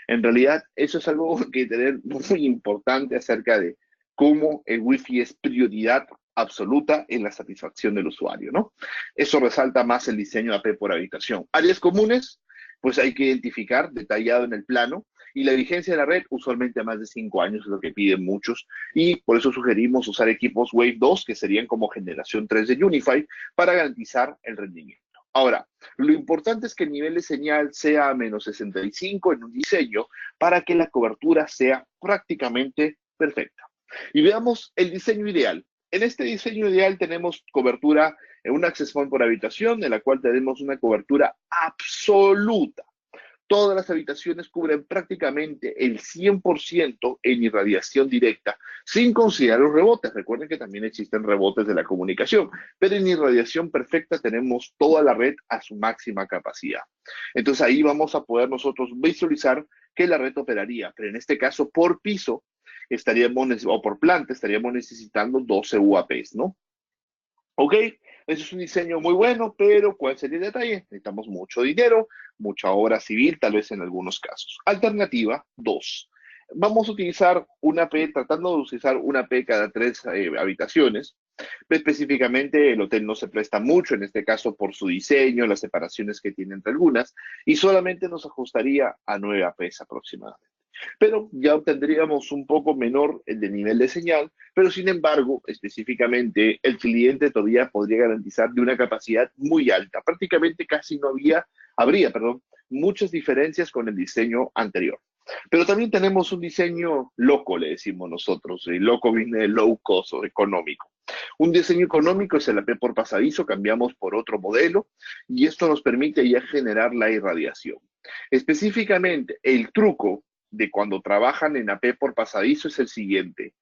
Speaker 3: En realidad, eso es algo que tener muy importante acerca de cómo el Wi-Fi es prioridad absoluta en la satisfacción del usuario, ¿no? Eso resalta más el diseño de AP por habitación. Áreas comunes, pues hay que identificar detallado en el plano y la vigencia de la red usualmente a más de 5 años es lo que piden muchos y por eso sugerimos usar equipos Wave 2 que serían como generación 3 de Unify para garantizar el rendimiento. Ahora, lo importante es que el nivel de señal sea a menos 65 en un diseño para que la cobertura sea prácticamente perfecta. Y veamos el diseño ideal. En este diseño ideal tenemos cobertura en un access point por habitación, en la cual tenemos una cobertura absoluta. Todas las habitaciones cubren prácticamente el 100% en irradiación directa, sin considerar los rebotes. Recuerden que también existen rebotes de la comunicación, pero en irradiación perfecta tenemos toda la red a su máxima capacidad. Entonces ahí vamos a poder nosotros visualizar que la red operaría, pero en este caso por piso estaríamos, o por planta estaríamos necesitando 12 UAPs, ¿no? ¿Ok? Eso es un diseño muy bueno, pero ¿cuál sería el detalle? Necesitamos mucho dinero, mucha obra civil, tal vez en algunos casos. Alternativa 2. Vamos a utilizar una P, tratando de utilizar una P cada 3 habitaciones. Específicamente, el hotel no se presta mucho, en este caso por su diseño, las separaciones que tiene entre algunas, y solamente nos ajustaría a 9 APs aproximadamente. Pero ya obtendríamos un poco menor el de nivel de señal, pero sin embargo, específicamente, el cliente todavía podría garantizar de una capacidad muy alta. Prácticamente casi no habría muchas diferencias con el diseño anterior. Pero también tenemos un diseño loco, le decimos nosotros. El loco viene de low cost o económico. Un diseño económico es el AP por pasadizo, cambiamos por otro modelo y esto nos permite ya generar la irradiación. Específicamente, el truco de cuando trabajan en AP por pasadizo es el siguiente.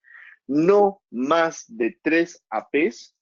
Speaker 3: No más de 3 APs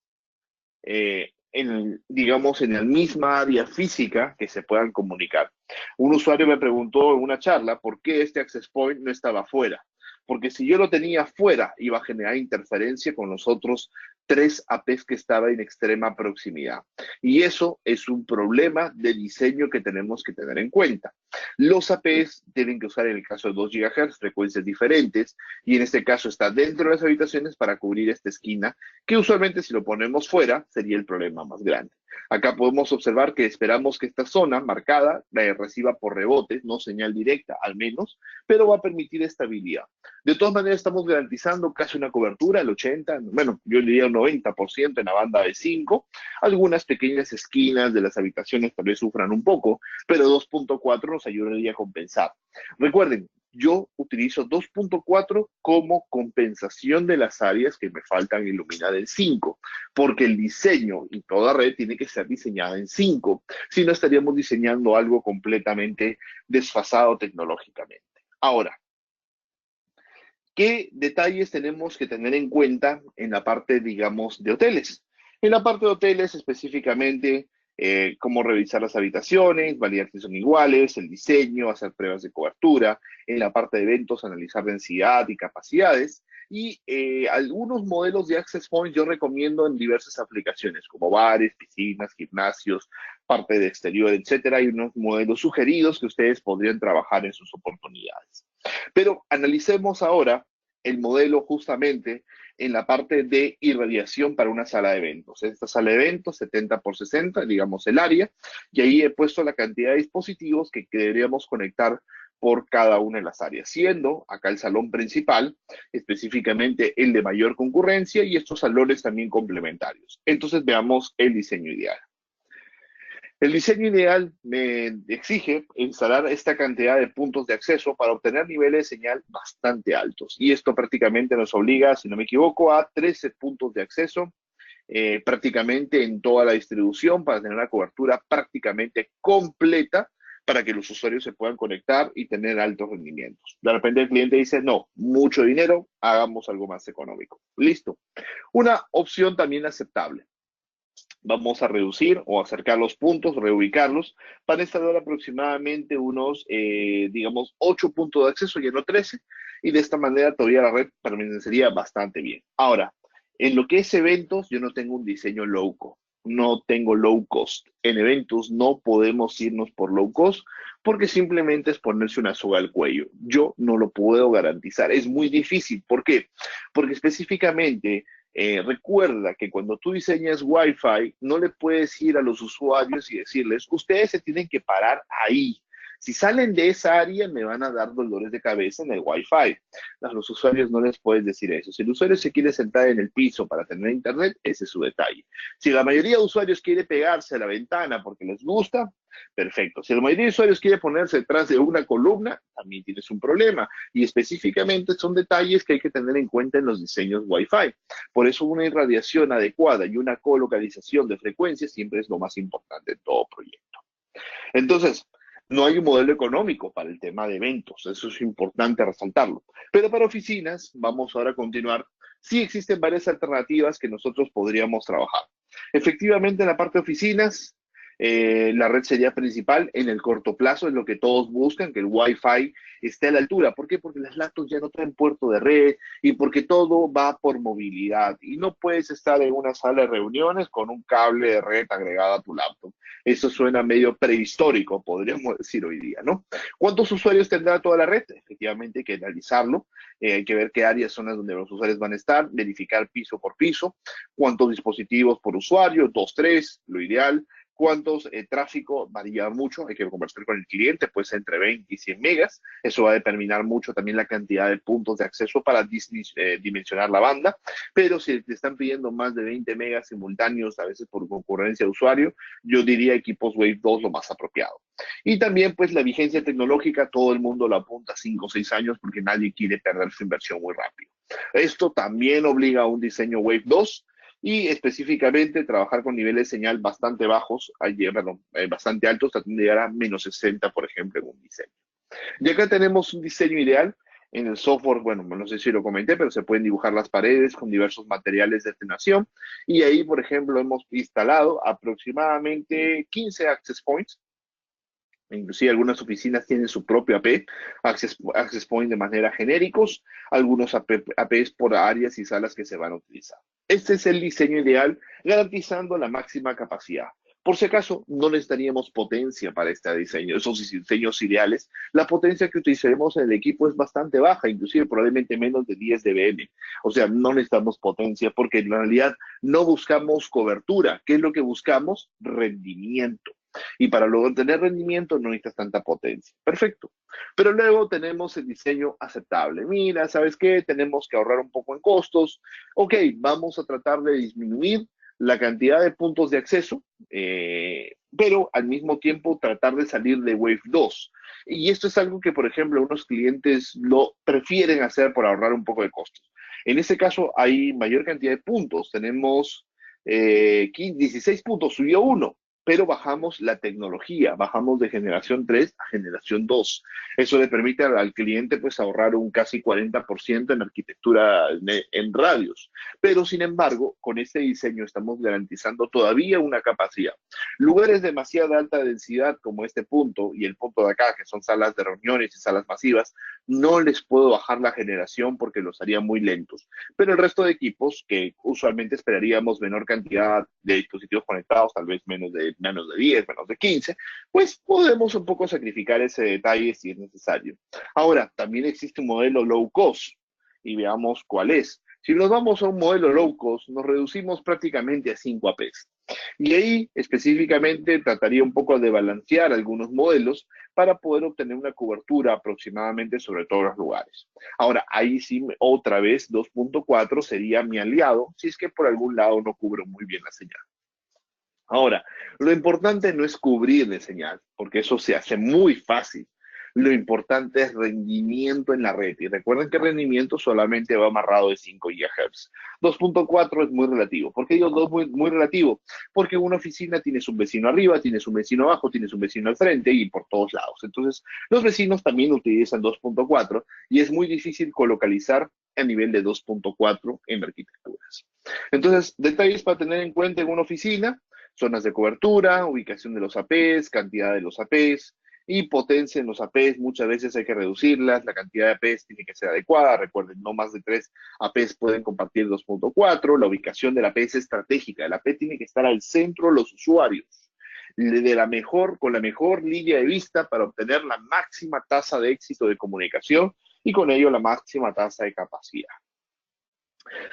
Speaker 3: digamos, en la misma área física que se puedan comunicar. Un usuario me preguntó en una charla por qué este access point no estaba fuera. Porque si yo lo tenía fuera, iba a generar interferencia con los otros 3 APs que estaban en extrema proximidad. Y eso es un problema de diseño que tenemos que tener en cuenta. Los APs tienen que usar, en el caso de 2 GHz, frecuencias diferentes, y en este caso está dentro de las habitaciones para cubrir esta esquina, que usualmente si lo ponemos fuera sería el problema más grande. Acá podemos observar que esperamos que esta zona marcada reciba por rebotes, no señal directa al menos, pero va a permitir estabilidad. De todas maneras, estamos garantizando casi una cobertura, el 80, bueno, yo diría un 90% en la banda de 5. Algunas pequeñas esquinas de las habitaciones tal vez sufran un poco, pero 2.4 nos ayudaría a compensar. Recuerden, yo utilizo 2.4 como compensación de las áreas que me faltan iluminar en 5, porque el diseño y toda red tiene que ser diseñada en 5, si no estaríamos diseñando algo completamente desfasado tecnológicamente. Ahora, ¿qué detalles tenemos que tener en cuenta en la parte, digamos, de hoteles? En la parte de hoteles específicamente, cómo revisar las habitaciones, validar si son iguales, el diseño, hacer pruebas de cobertura. En la parte de eventos, analizar densidad y capacidades. Y algunos modelos de access points yo recomiendo en diversas aplicaciones, como bares, piscinas, gimnasios, parte de exterior, etcétera. Hay unos modelos sugeridos que ustedes podrían trabajar en sus oportunidades. Pero analicemos ahora el modelo justamente en la parte de irradiación para una sala de eventos. Esta sala de eventos, 70 por 60, digamos el área, y ahí he puesto la cantidad de dispositivos que deberíamos conectar por cada una de las áreas, siendo acá el salón principal, específicamente el de mayor concurrencia, y estos salones también complementarios. Entonces veamos el diseño ideal. El diseño ideal me exige instalar esta cantidad de puntos de acceso para obtener niveles de señal bastante altos. Y esto prácticamente nos obliga, si no me equivoco, a 13 puntos de acceso prácticamente en toda la distribución para tener una cobertura prácticamente completa para que los usuarios se puedan conectar y tener altos rendimientos. De repente el cliente dice, no, mucho dinero, hagamos algo más económico. Listo. Una opción también aceptable. Vamos a reducir o acercar los puntos, reubicarlos, para instalar aproximadamente unos, digamos, 8 puntos de acceso, ya no 13, y de esta manera todavía la red permanecería bastante bien. Ahora, en lo que es eventos, yo no tengo un diseño low cost, no tengo low cost. En eventos no podemos irnos por low cost porque simplemente es ponerse una soga al cuello. Yo no lo puedo garantizar, es muy difícil. ¿Por qué? Porque específicamente recuerda que cuando tú diseñas Wi-Fi, no le puedes ir a los usuarios y decirles, ustedes se tienen que parar ahí. Si salen de esa área, me van a dar dolores de cabeza en el Wi-Fi. A los usuarios no les puedes decir eso. Si el usuario se quiere sentar en el piso para tener internet, ese es su detalle. Si la mayoría de usuarios quiere pegarse a la ventana porque les gusta, perfecto. Si la mayoría de usuarios quiere ponerse detrás de una columna, también tienes un problema. Y específicamente son detalles que hay que tener en cuenta en los diseños Wi-Fi. Por eso una irradiación adecuada y una colocalización de frecuencias siempre es lo más importante en todo proyecto. Entonces, no hay un modelo económico para el tema de eventos, eso es importante resaltarlo. Pero para oficinas, vamos ahora a continuar, sí existen varias alternativas que nosotros podríamos trabajar. Efectivamente, en la parte de oficinas, la red sería principal en el corto plazo, es lo que todos buscan, que el Wi-Fi esté a la altura. ¿Por qué? Porque las laptops ya no traen puerto de red y porque todo va por movilidad. Y no puedes estar en una sala de reuniones con un cable de red agregado a tu laptop. Eso suena medio prehistórico, podríamos decir hoy día, ¿no? ¿Cuántos usuarios tendrá toda la red? Efectivamente hay que analizarlo, hay que ver qué áreas son las donde los usuarios van a estar, verificar piso por piso, cuántos dispositivos por usuario, 2, 3, lo ideal. ¿Cuántos tráfico? Varía mucho, hay que conversar con el cliente, puede ser entre 20 y 100 megas. Eso va a determinar mucho también la cantidad de puntos de acceso para dimensionar la banda. Pero si te están pidiendo más de 20 megas simultáneos, a veces por concurrencia de usuario, yo diría equipos Wave 2 lo más apropiado. Y también, pues, la vigencia tecnológica, todo el mundo lo apunta a 5 o 6 años porque nadie quiere perder su inversión muy rápido. Esto también obliga a un diseño Wave 2 y específicamente trabajar con niveles de señal bastante bajos, bastante altos, tratando de llegar a menos 60, por ejemplo, en un diseño. Y acá tenemos un diseño ideal. En el software, bueno, no sé si lo comenté, pero se pueden dibujar las paredes con diversos materiales de atenuación. Y ahí, por ejemplo, hemos instalado aproximadamente 15 access points. Inclusive algunas oficinas tienen su propio AP, access point de manera genéricos, algunos APs por áreas y salas que se van a utilizar. Este es el diseño ideal, garantizando la máxima capacidad. Por si acaso, no necesitaríamos potencia para este diseño, esos diseños ideales. La potencia que utilizaremos en el equipo es bastante baja, inclusive probablemente menos de 10 dBm. O sea, no necesitamos potencia porque en realidad no buscamos cobertura. ¿Qué es lo que buscamos? Rendimiento. Y para luego tener rendimiento no necesitas tanta potencia. Perfecto. Pero luego tenemos el diseño aceptable. Mira, ¿sabes qué? Tenemos que ahorrar un poco en costos. Ok, vamos a tratar de disminuir la cantidad de puntos de acceso, pero al mismo tiempo tratar de salir de Wave 2. Y esto es algo que, por ejemplo, unos clientes lo prefieren hacer por ahorrar un poco de costos. En este caso hay mayor cantidad de puntos. Tenemos 16 puntos, subió uno, pero bajamos la tecnología, bajamos de generación 3 a generación 2. Eso le permite al cliente pues ahorrar un casi 40% en arquitectura en radios. Pero sin embargo, con este diseño estamos garantizando todavía una capacidad. Lugares de demasiada alta densidad como este punto y el punto de acá, que son salas de reuniones y salas masivas, no les puedo bajar la generación porque los haría muy lentos. Pero el resto de equipos, que usualmente esperaríamos menor cantidad de dispositivos conectados, tal vez menos de 10, menos de 15, pues podemos un poco sacrificar ese detalle si es necesario. Ahora, también existe un modelo low cost y veamos cuál es. Si nos vamos a un modelo low cost, nos reducimos prácticamente a 5 APs. Y ahí específicamente trataría un poco de balancear algunos modelos para poder obtener una cobertura aproximadamente sobre todos los lugares. Ahora, ahí sí, otra vez 2.4 sería mi aliado si es que por algún lado no cubro muy bien la señal. Ahora, lo importante no es cubrir de señal, porque eso se hace muy fácil. Lo importante es rendimiento en la red. Y recuerden que rendimiento solamente va amarrado de 5 GHz. 2.4 es muy relativo. ¿Por qué digo 2 muy relativo? Porque una oficina tienes un vecino arriba, tienes un vecino abajo, tienes un vecino al frente y por todos lados. Entonces, los vecinos también utilizan 2.4 y es muy difícil colocalizar a nivel de 2.4 en arquitecturas. Entonces, detalles para tener en cuenta en una oficina: zonas de cobertura, ubicación de los APs, cantidad de los APs y potencia en los APs. Muchas veces hay que reducirlas, la cantidad de APs tiene que ser adecuada. Recuerden, no más de 3 APs pueden compartir 2.4. La ubicación del AP es estratégica. El AP tiene que estar al centro de los usuarios, con la mejor línea de vista para obtener la máxima tasa de éxito de comunicación y con ello la máxima tasa de capacidad.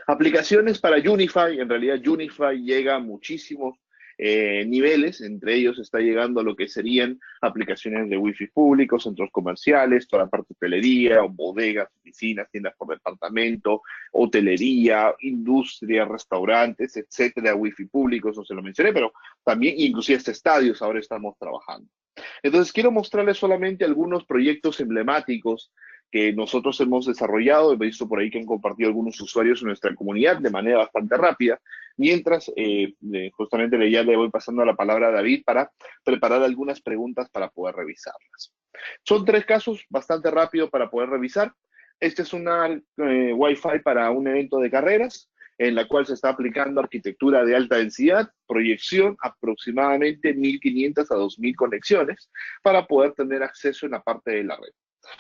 Speaker 3: Aplicaciones para Unify. En realidad Unify llega a muchísimos niveles. Entre ellos está llegando a lo que serían aplicaciones de Wi-Fi públicos, centros comerciales, toda la parte de hotelería, bodegas, oficinas, tiendas por departamento, hotelería, industria, restaurantes, etcétera. Wi-Fi públicos, no se lo mencioné, pero también inclusive hasta estadios ahora estamos trabajando. Entonces, quiero mostrarles solamente algunos proyectos emblemáticos que nosotros hemos desarrollado. He visto por ahí que han compartido algunos usuarios en nuestra comunidad de manera bastante rápida, mientras justamente ya le voy pasando la palabra a David para preparar algunas preguntas para poder revisarlas. Son 3 casos bastante rápido para poder revisar. Este es una Wi-Fi para un evento de carreras, en la cual se está aplicando arquitectura de alta densidad, proyección aproximadamente 1.500 a 2.000 conexiones para poder tener acceso en la parte de la red.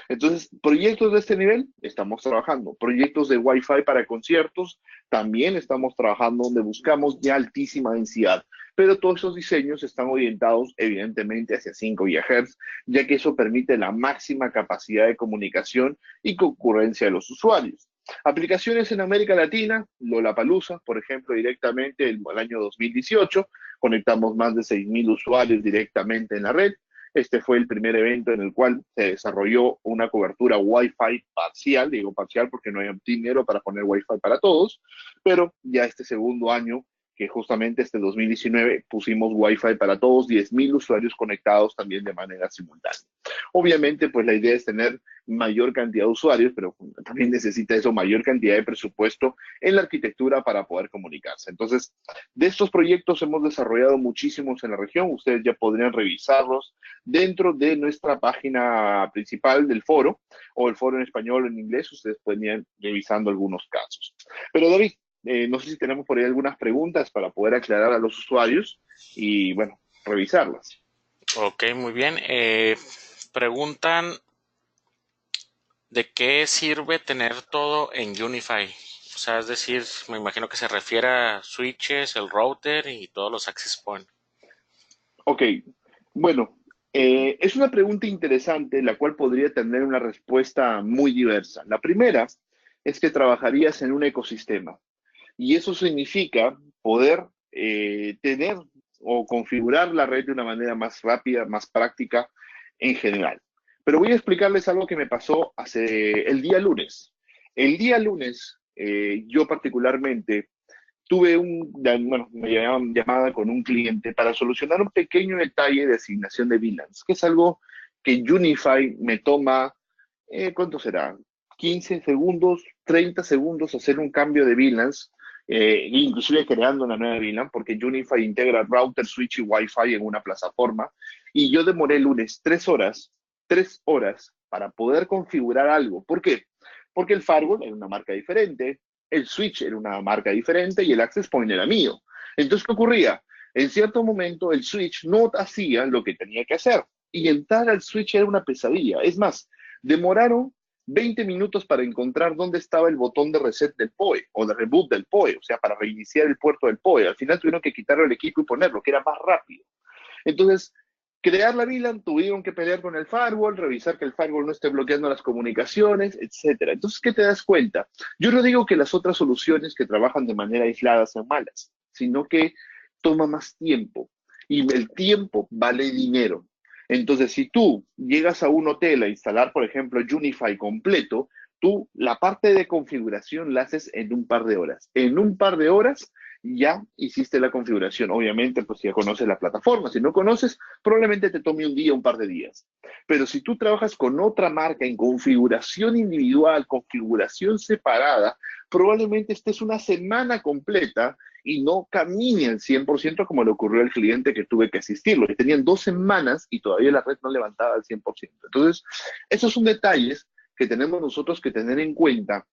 Speaker 3: Entonces, proyectos de este nivel, estamos trabajando. Proyectos de Wi-Fi para conciertos, también estamos trabajando, donde buscamos ya altísima densidad. Pero todos esos diseños están orientados, evidentemente, hacia 5 GHz, ya que eso permite la máxima capacidad de comunicación y concurrencia de los usuarios. Aplicaciones en América Latina: Lollapalooza, por ejemplo, directamente el año 2018, conectamos más de 6.000 usuarios directamente en la red. Este fue el primer evento en el cual se desarrolló una cobertura Wi-Fi parcial. Digo parcial porque no hay dinero para poner Wi-Fi para todos, pero ya este segundo año, que justamente este 2019, pusimos Wi-Fi para todos, 10.000 usuarios conectados también de manera simultánea. Obviamente, pues la idea es tener mayor cantidad de usuarios, pero también necesita eso, mayor cantidad de presupuesto en la arquitectura para poder comunicarse. Entonces, de estos proyectos hemos desarrollado muchísimos en la región. Ustedes ya podrían revisarlos dentro de nuestra página principal del foro, o el foro en español o en inglés. Ustedes pueden ir revisando algunos casos. Pero David, no sé si tenemos por ahí algunas preguntas para poder aclarar a los usuarios y, bueno, revisarlas.
Speaker 2: Ok, muy bien. Preguntan, ¿de qué sirve tener todo en Unify? O sea, es decir, me imagino que se refiere a switches, el router y todos los access point.
Speaker 3: Ok, bueno, es una pregunta interesante, la cual podría tener una respuesta muy diversa. La primera es que trabajarías en un ecosistema y eso significa poder tener o configurar la red de una manera más rápida, más práctica en general. Pero voy a explicarles algo que me pasó hace el día lunes. El día lunes, yo particularmente tuve una llamada con un cliente para solucionar un pequeño detalle de asignación de VLANs, que es algo que Unify me toma, ¿cuánto será? 15 segundos, 30 segundos hacer un cambio de VLANs, inclusive creando una nueva VLAN, porque Unify integra router, switch y Wi-Fi en una plataforma. Y yo demoré el lunes 3 horas para poder configurar algo. ¿Por qué? Porque el firewall era una marca diferente, el switch era una marca diferente y el access point era mío. Entonces, ¿qué ocurría? En cierto momento el switch no hacía lo que tenía que hacer y entrar al switch era una pesadilla. Es más, demoraron 20 minutos para encontrar dónde estaba el botón de reset del PoE o de reboot del PoE, o sea, para reiniciar el puerto del PoE. Al final tuvieron que quitarlo el equipo y ponerlo, que era más rápido. Entonces, crear la VLAN, tuvieron que pelear con el firewall, revisar que el firewall no esté bloqueando las comunicaciones, etcétera. Entonces, ¿qué te das cuenta? Yo no digo que las otras soluciones que trabajan de manera aislada sean malas, sino que toma más tiempo y el tiempo vale dinero. Entonces, si tú llegas a un hotel a instalar, por ejemplo, Unify completo, tú la parte de configuración la haces en un par de horas. En un par de horas ya hiciste la configuración. Obviamente, pues ya conoces la plataforma. Si no conoces, probablemente te tome un día, un par de días. Pero si tú trabajas con otra marca en configuración individual, configuración separada, probablemente estés una semana completa y no camine al 100% como le ocurrió al cliente que tuve que asistirlo. Que tenían 2 semanas y todavía la red no levantaba al 100%. Entonces, esos son detalles que tenemos nosotros que tener en cuenta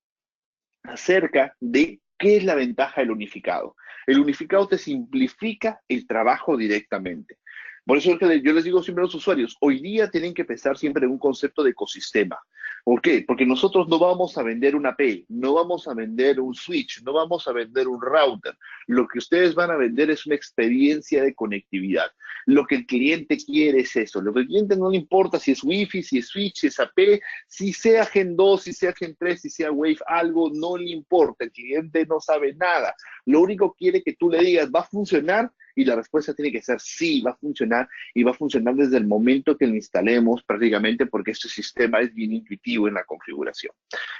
Speaker 3: acerca de qué es la ventaja del unificado. El unificado te simplifica el trabajo directamente. Por eso es que yo les digo siempre a los usuarios, hoy día tienen que pensar siempre en un concepto de ecosistema. ¿Por qué? Porque nosotros no vamos a vender una API, no vamos a vender un switch, no vamos a vender un router. Lo que ustedes van a vender es una experiencia de conectividad. Lo que el cliente quiere es eso. Lo que el cliente no le importa si es Wi-Fi, si es switch, si es AP, si sea Gen 2, si sea Gen 3, si sea Wave, algo no le importa. El cliente no sabe nada. Lo único que quiere que tú le digas, ¿va a funcionar? Y la respuesta tiene que ser sí, va a funcionar y va a funcionar desde el momento que lo instalemos prácticamente porque este sistema es bien intuitivo en la configuración.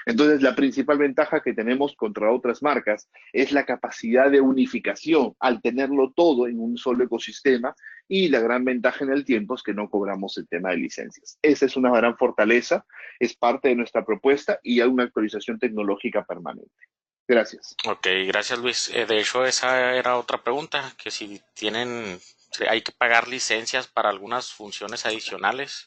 Speaker 3: Entonces, la principal ventaja que tenemos contra otras marcas es la capacidad de unificación al tenerlo todo en un solo ecosistema y la gran ventaja en el tiempo es que no cobramos el tema de licencias. Esa es una gran fortaleza, es parte de nuestra propuesta y hay una actualización tecnológica permanente. Gracias.
Speaker 2: Ok, gracias Luis. De hecho, esa era otra pregunta, que si hay que pagar licencias para algunas funciones adicionales.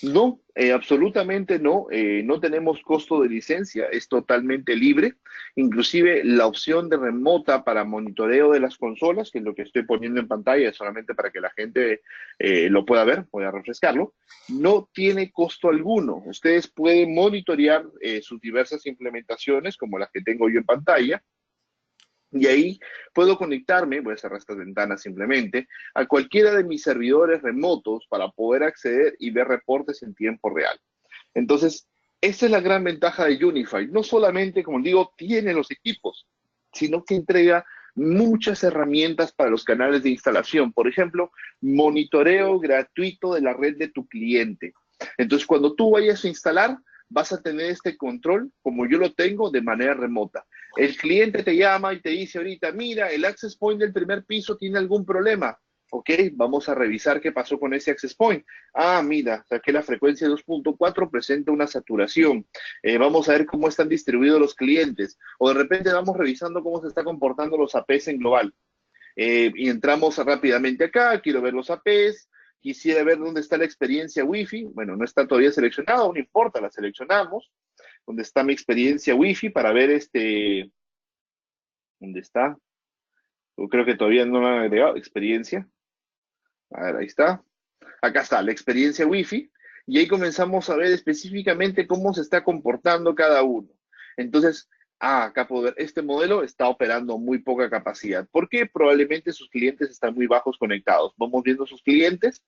Speaker 3: No, absolutamente no. No tenemos costo de licencia, es totalmente libre. Inclusive la opción de remota para monitoreo de las consolas, que es lo que estoy poniendo en pantalla, solamente para que la gente lo pueda ver, voy a refrescarlo, no tiene costo alguno. Ustedes pueden monitorear sus diversas implementaciones, como las que tengo yo en pantalla, y ahí puedo conectarme, voy a cerrar estas ventanas simplemente, a cualquiera de mis servidores remotos para poder acceder y ver reportes en tiempo real. Entonces, esa es la gran ventaja de Unify. No solamente, como digo, tiene los equipos, sino que entrega muchas herramientas para los canales de instalación. Por ejemplo, monitoreo gratuito de la red de tu cliente. Entonces, cuando tú vayas a instalar, vas a tener este control, como yo lo tengo, de manera remota. El cliente te llama y te dice ahorita, mira, el access point del primer piso tiene algún problema. Ok, vamos a revisar qué pasó con ese access point. Ah, mira, saqué la frecuencia 2.4, presenta una saturación. Vamos a ver cómo están distribuidos los clientes. O de repente vamos revisando cómo se están comportando los APs en global. Y entramos rápidamente acá, quiero ver los APs, quisiera ver dónde está la experiencia Wi-Fi. Bueno, no está todavía seleccionado, no importa, la seleccionamos. ¿Dónde está mi experiencia Wi-Fi para ver ¿dónde está? Yo creo que todavía no lo han agregado, experiencia. A ver, ahí está. Acá está, la experiencia Wi-Fi. Y ahí comenzamos a ver específicamente cómo se está comportando cada uno. Entonces, acá puedo ver, este modelo está operando muy poca capacidad. ¿Por qué? Probablemente sus clientes están muy bajos conectados. Vamos viendo sus clientes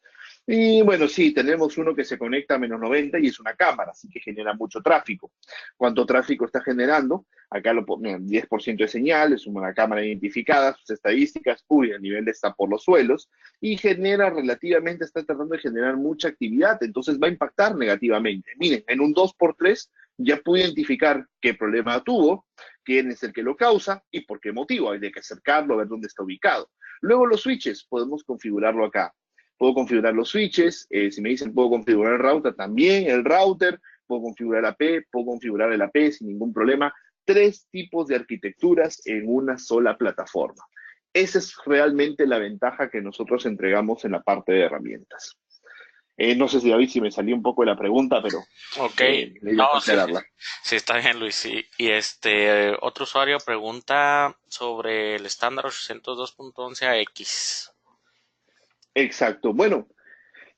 Speaker 3: y bueno, sí, tenemos uno que se conecta a -90 y es una cámara, así que genera mucho tráfico. ¿Cuánto tráfico está generando? Acá lo ponen 10% de señal, es una cámara identificada, sus estadísticas, uy, el nivel está por los suelos y genera relativamente, está tratando de generar mucha actividad, entonces va a impactar negativamente. Miren, en un 2x3 ya pude identificar qué problema tuvo, quién es el que lo causa y por qué motivo. Hay que acercarlo, a ver dónde está ubicado. Luego los switches, podemos configurarlo acá. Puedo configurar los switches, si me dicen puedo configurar el router también, el router, puedo configurar el AP, puedo configurar el AP sin ningún problema. 3 tipos de arquitecturas en una sola plataforma. Esa es realmente la ventaja que nosotros entregamos en la parte de herramientas. No sé si David, si me salió un poco de la pregunta, pero
Speaker 2: Ok,
Speaker 3: la idea es
Speaker 2: no, sí,
Speaker 3: aclararla.
Speaker 2: sí está bien, Luis. Sí. Y otro usuario pregunta sobre el estándar 802.11ax.
Speaker 3: Exacto. Bueno,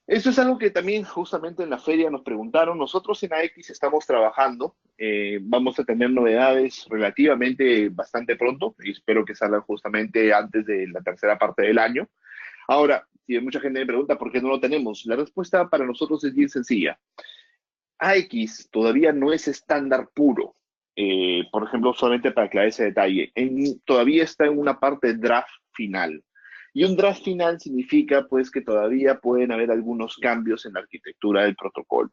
Speaker 3: eso es algo que también justamente en la feria nos preguntaron. Nosotros en AX estamos trabajando, vamos a tener novedades relativamente bastante pronto y espero que salgan justamente antes de la tercera parte del año. Ahora, si mucha gente me pregunta por qué no lo tenemos, la respuesta para nosotros es bien sencilla. AX todavía no es estándar puro. Por ejemplo, solamente para aclarar ese detalle, todavía está en una parte de draft final. Y un draft final significa pues que todavía pueden haber algunos cambios en la arquitectura del protocolo.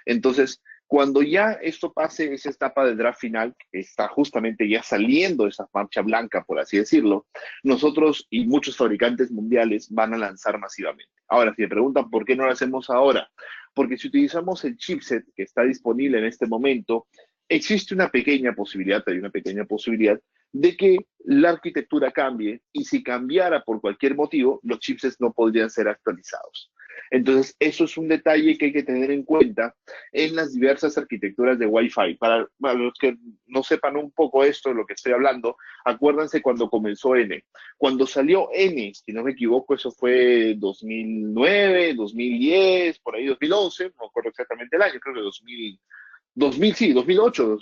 Speaker 3: Entonces, cuando ya esto pase, esa etapa de draft final, que está justamente ya saliendo esa marcha blanca, por así decirlo, nosotros y muchos fabricantes mundiales van a lanzar masivamente. Ahora, si me preguntan por qué no lo hacemos ahora, porque si utilizamos el chipset que está disponible en este momento, existe una pequeña posibilidad, hay una pequeña posibilidad de que la arquitectura cambie y si cambiara por cualquier motivo, los chipsets no podrían ser actualizados. Entonces, eso es un detalle que hay que tener en cuenta en las diversas arquitecturas de Wi-Fi. Para los que no sepan un poco esto de lo que estoy hablando, acuérdense cuando comenzó N. Cuando salió N, si no me equivoco, eso fue 2009, 2010, por ahí 2011, no me acuerdo exactamente el año, creo que 2000 sí, 2008,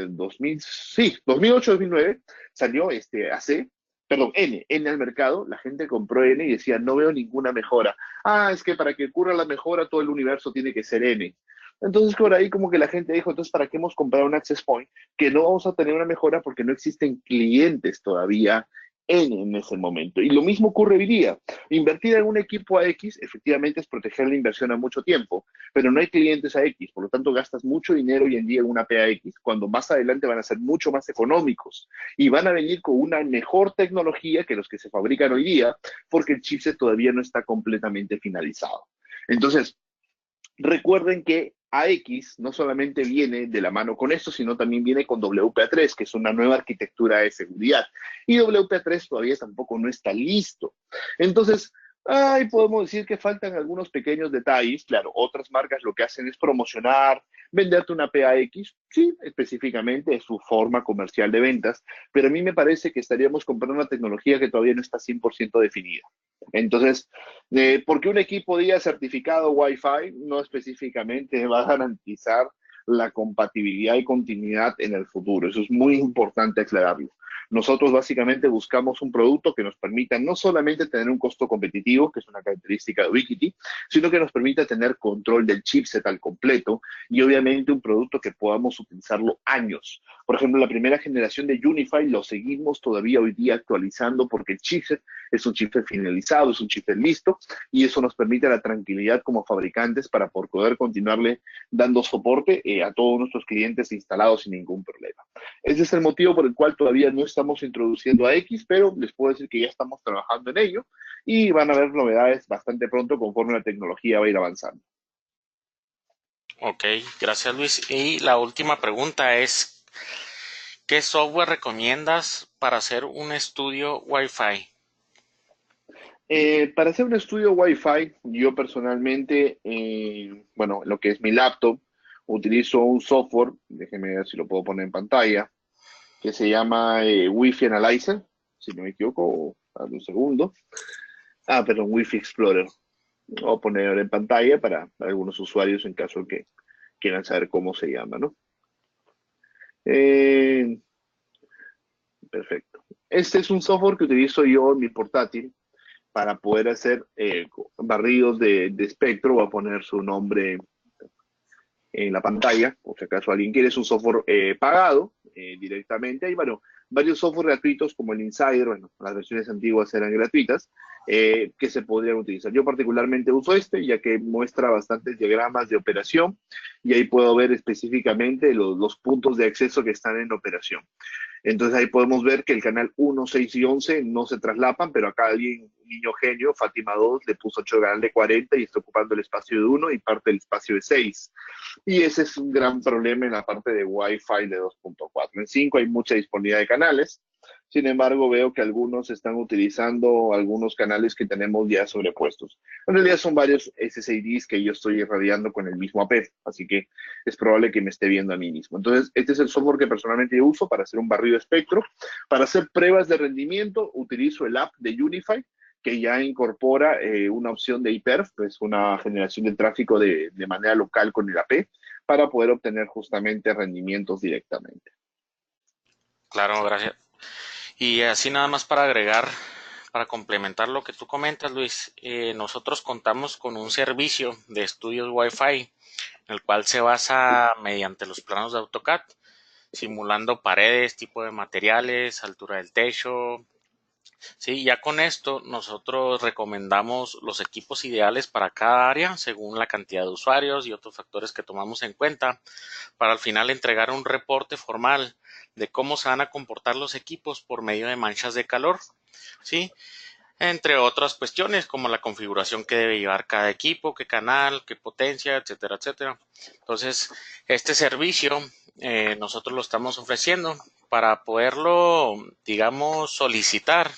Speaker 3: 2000, sí, 2008, 2009, salió AC, perdón, N al mercado, la gente compró N y decía, no veo ninguna mejora. Ah, es que para que ocurra la mejora todo el universo tiene que ser N. Entonces por ahí como que la gente dijo, entonces ¿para qué hemos comprado un Access Point? Que no vamos a tener una mejora porque no existen clientes todavía en ese momento. Y lo mismo ocurre hoy día. Invertir en un equipo AX efectivamente es proteger la inversión a mucho tiempo, pero no hay clientes AX, por lo tanto gastas mucho dinero hoy en día en una PAX, cuando más adelante van a ser mucho más económicos y van a venir con una mejor tecnología que los que se fabrican hoy día, porque el chipset todavía no está completamente finalizado. Entonces, recuerden que AX no solamente viene de la mano con esto, sino también viene con WPA3, que es una nueva arquitectura de seguridad. Y WPA3 todavía tampoco no está listo. Entonces, podemos decir que faltan algunos pequeños detalles. Claro, otras marcas lo que hacen es promocionar, venderte una PAX, sí, específicamente es su forma comercial de ventas, pero a mí me parece que estaríamos comprando una tecnología que todavía no está 100% definida. Entonces, porque un equipo diga certificado Wi-Fi no específicamente va a garantizar la compatibilidad y continuidad en el futuro. Eso es muy importante aclararlo. Nosotros básicamente buscamos un producto que nos permita no solamente tener un costo competitivo, que es una característica de Ubiquiti, sino que nos permita tener control del chipset al completo y obviamente un producto que podamos utilizarlo años. Por ejemplo, la primera generación de Unify lo seguimos todavía hoy día actualizando porque el chipset es un chipset finalizado, es un chipset listo y eso nos permite la tranquilidad como fabricantes para poder continuarle dando soporte a todos nuestros clientes instalados sin ningún problema. Ese es el motivo por el cual todavía no estamos introduciendo a X, pero les puedo decir que ya estamos trabajando en ello y van a haber novedades bastante pronto conforme la tecnología va a ir avanzando.
Speaker 2: Ok, gracias Luis. Y la última pregunta es, ¿qué software recomiendas para hacer un estudio Wi-Fi?
Speaker 3: Para hacer un estudio Wi-Fi, yo personalmente, bueno, lo que es mi laptop, utilizo un software, déjenme ver si lo puedo poner en pantalla, que se llama Wi-Fi Analyzer, si no me equivoco, dame un segundo. Perdón, Wi-Fi Explorer. Lo voy a poner en pantalla para algunos usuarios en caso que quieran saber cómo se llama, ¿no? Perfecto. Este es un software que utilizo yo en mi portátil para poder hacer barridos de espectro. Voy a poner su nombre en la pantalla, por si acaso alguien quiere. Es un software pagado directamente. Hay, bueno, varios software gratuitos como el Insider, bueno, las versiones antiguas eran gratuitas, que se podrían utilizar. Yo particularmente uso este, ya que muestra bastantes diagramas de operación y ahí puedo ver específicamente los puntos de acceso que están en operación. Entonces ahí podemos ver que el canal 1, 6 y 11 no se traslapan, pero acá alguien, un niño genio, Fátima 2, le puso 8 canal de 40 y está ocupando el espacio de 1 y parte del espacio de 6. Y ese es un gran problema en la parte de Wi-Fi de 2.4. En 5 hay mucha disponibilidad de canales. Sin embargo, veo que algunos están utilizando algunos canales que tenemos ya sobrepuestos. En realidad son varios SSIDs que yo estoy irradiando con el mismo AP, así que es probable que me esté viendo a mí mismo. Entonces, este es el software que personalmente yo uso para hacer un barrido de espectro. Para hacer pruebas de rendimiento, utilizo el app de Unify, que ya incorpora una opción de IPERF, que es una generación de tráfico de manera local con el AP, para poder obtener justamente rendimientos directamente.
Speaker 2: Claro, gracias. Y así nada más para agregar, para complementar lo que tú comentas, Luis, nosotros contamos con un servicio de estudios Wi-Fi, el cual se basa mediante los planos de AutoCAD, simulando paredes, tipo de materiales, altura del techo. Sí, ya con esto nosotros recomendamos los equipos ideales para cada área según la cantidad de usuarios y otros factores que tomamos en cuenta para al final entregar un reporte formal de cómo se van a comportar los equipos por medio de manchas de calor, ¿sí? Entre otras cuestiones como la configuración que debe llevar cada equipo, qué canal, qué potencia, etcétera, etcétera. Entonces, este servicio nosotros lo estamos ofreciendo para poderlo, digamos, solicitar.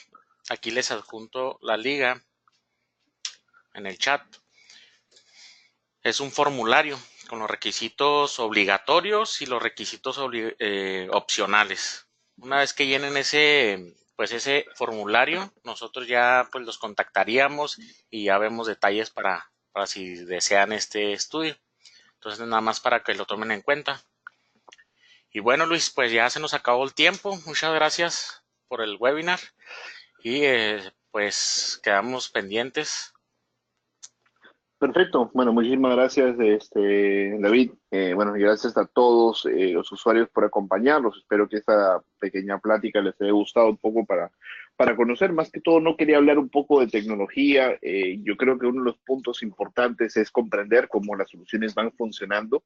Speaker 2: Aquí les adjunto la liga en el chat. Es un formulario con los requisitos obligatorios y los requisitos opcionales. Una vez que llenen ese formulario, nosotros ya pues los contactaríamos y ya vemos detalles para si desean este estudio. Entonces nada más para que lo tomen en cuenta. Y bueno, Luis, pues ya se nos acabó el tiempo. Muchas gracias por el webinar y pues quedamos pendientes.
Speaker 3: Perfecto. Bueno, muchísimas gracias, David. Bueno, y gracias a todos los usuarios por acompañarnos. Espero que esta pequeña plática les haya gustado un poco para conocer. Más que todo, no quería hablar un poco de tecnología. Yo creo que uno de los puntos importantes es comprender cómo las soluciones van funcionando.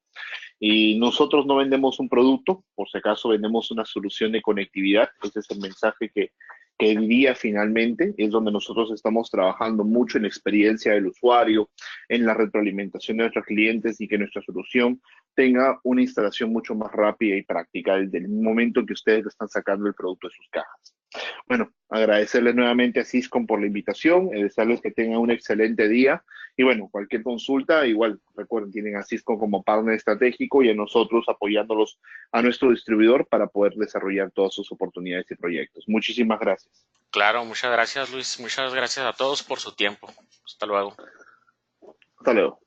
Speaker 3: Y nosotros no vendemos un producto, por si acaso vendemos una solución de conectividad. Ese es el mensaje que diría finalmente. Es donde nosotros estamos trabajando mucho en la experiencia del usuario, en la retroalimentación de nuestros clientes y que nuestra solución tenga una instalación mucho más rápida y práctica desde el momento que ustedes están sacando el producto de sus cajas. Bueno, agradecerles nuevamente a Syscom por la invitación, desearles que tengan un excelente día y bueno, cualquier consulta, igual recuerden, tienen a Syscom como partner estratégico y a nosotros apoyándolos a nuestro distribuidor para poder desarrollar todas sus oportunidades y proyectos. Muchísimas gracias.
Speaker 2: Claro, muchas gracias, Luis. Muchas gracias a todos por su tiempo. Hasta luego.
Speaker 3: Hasta luego.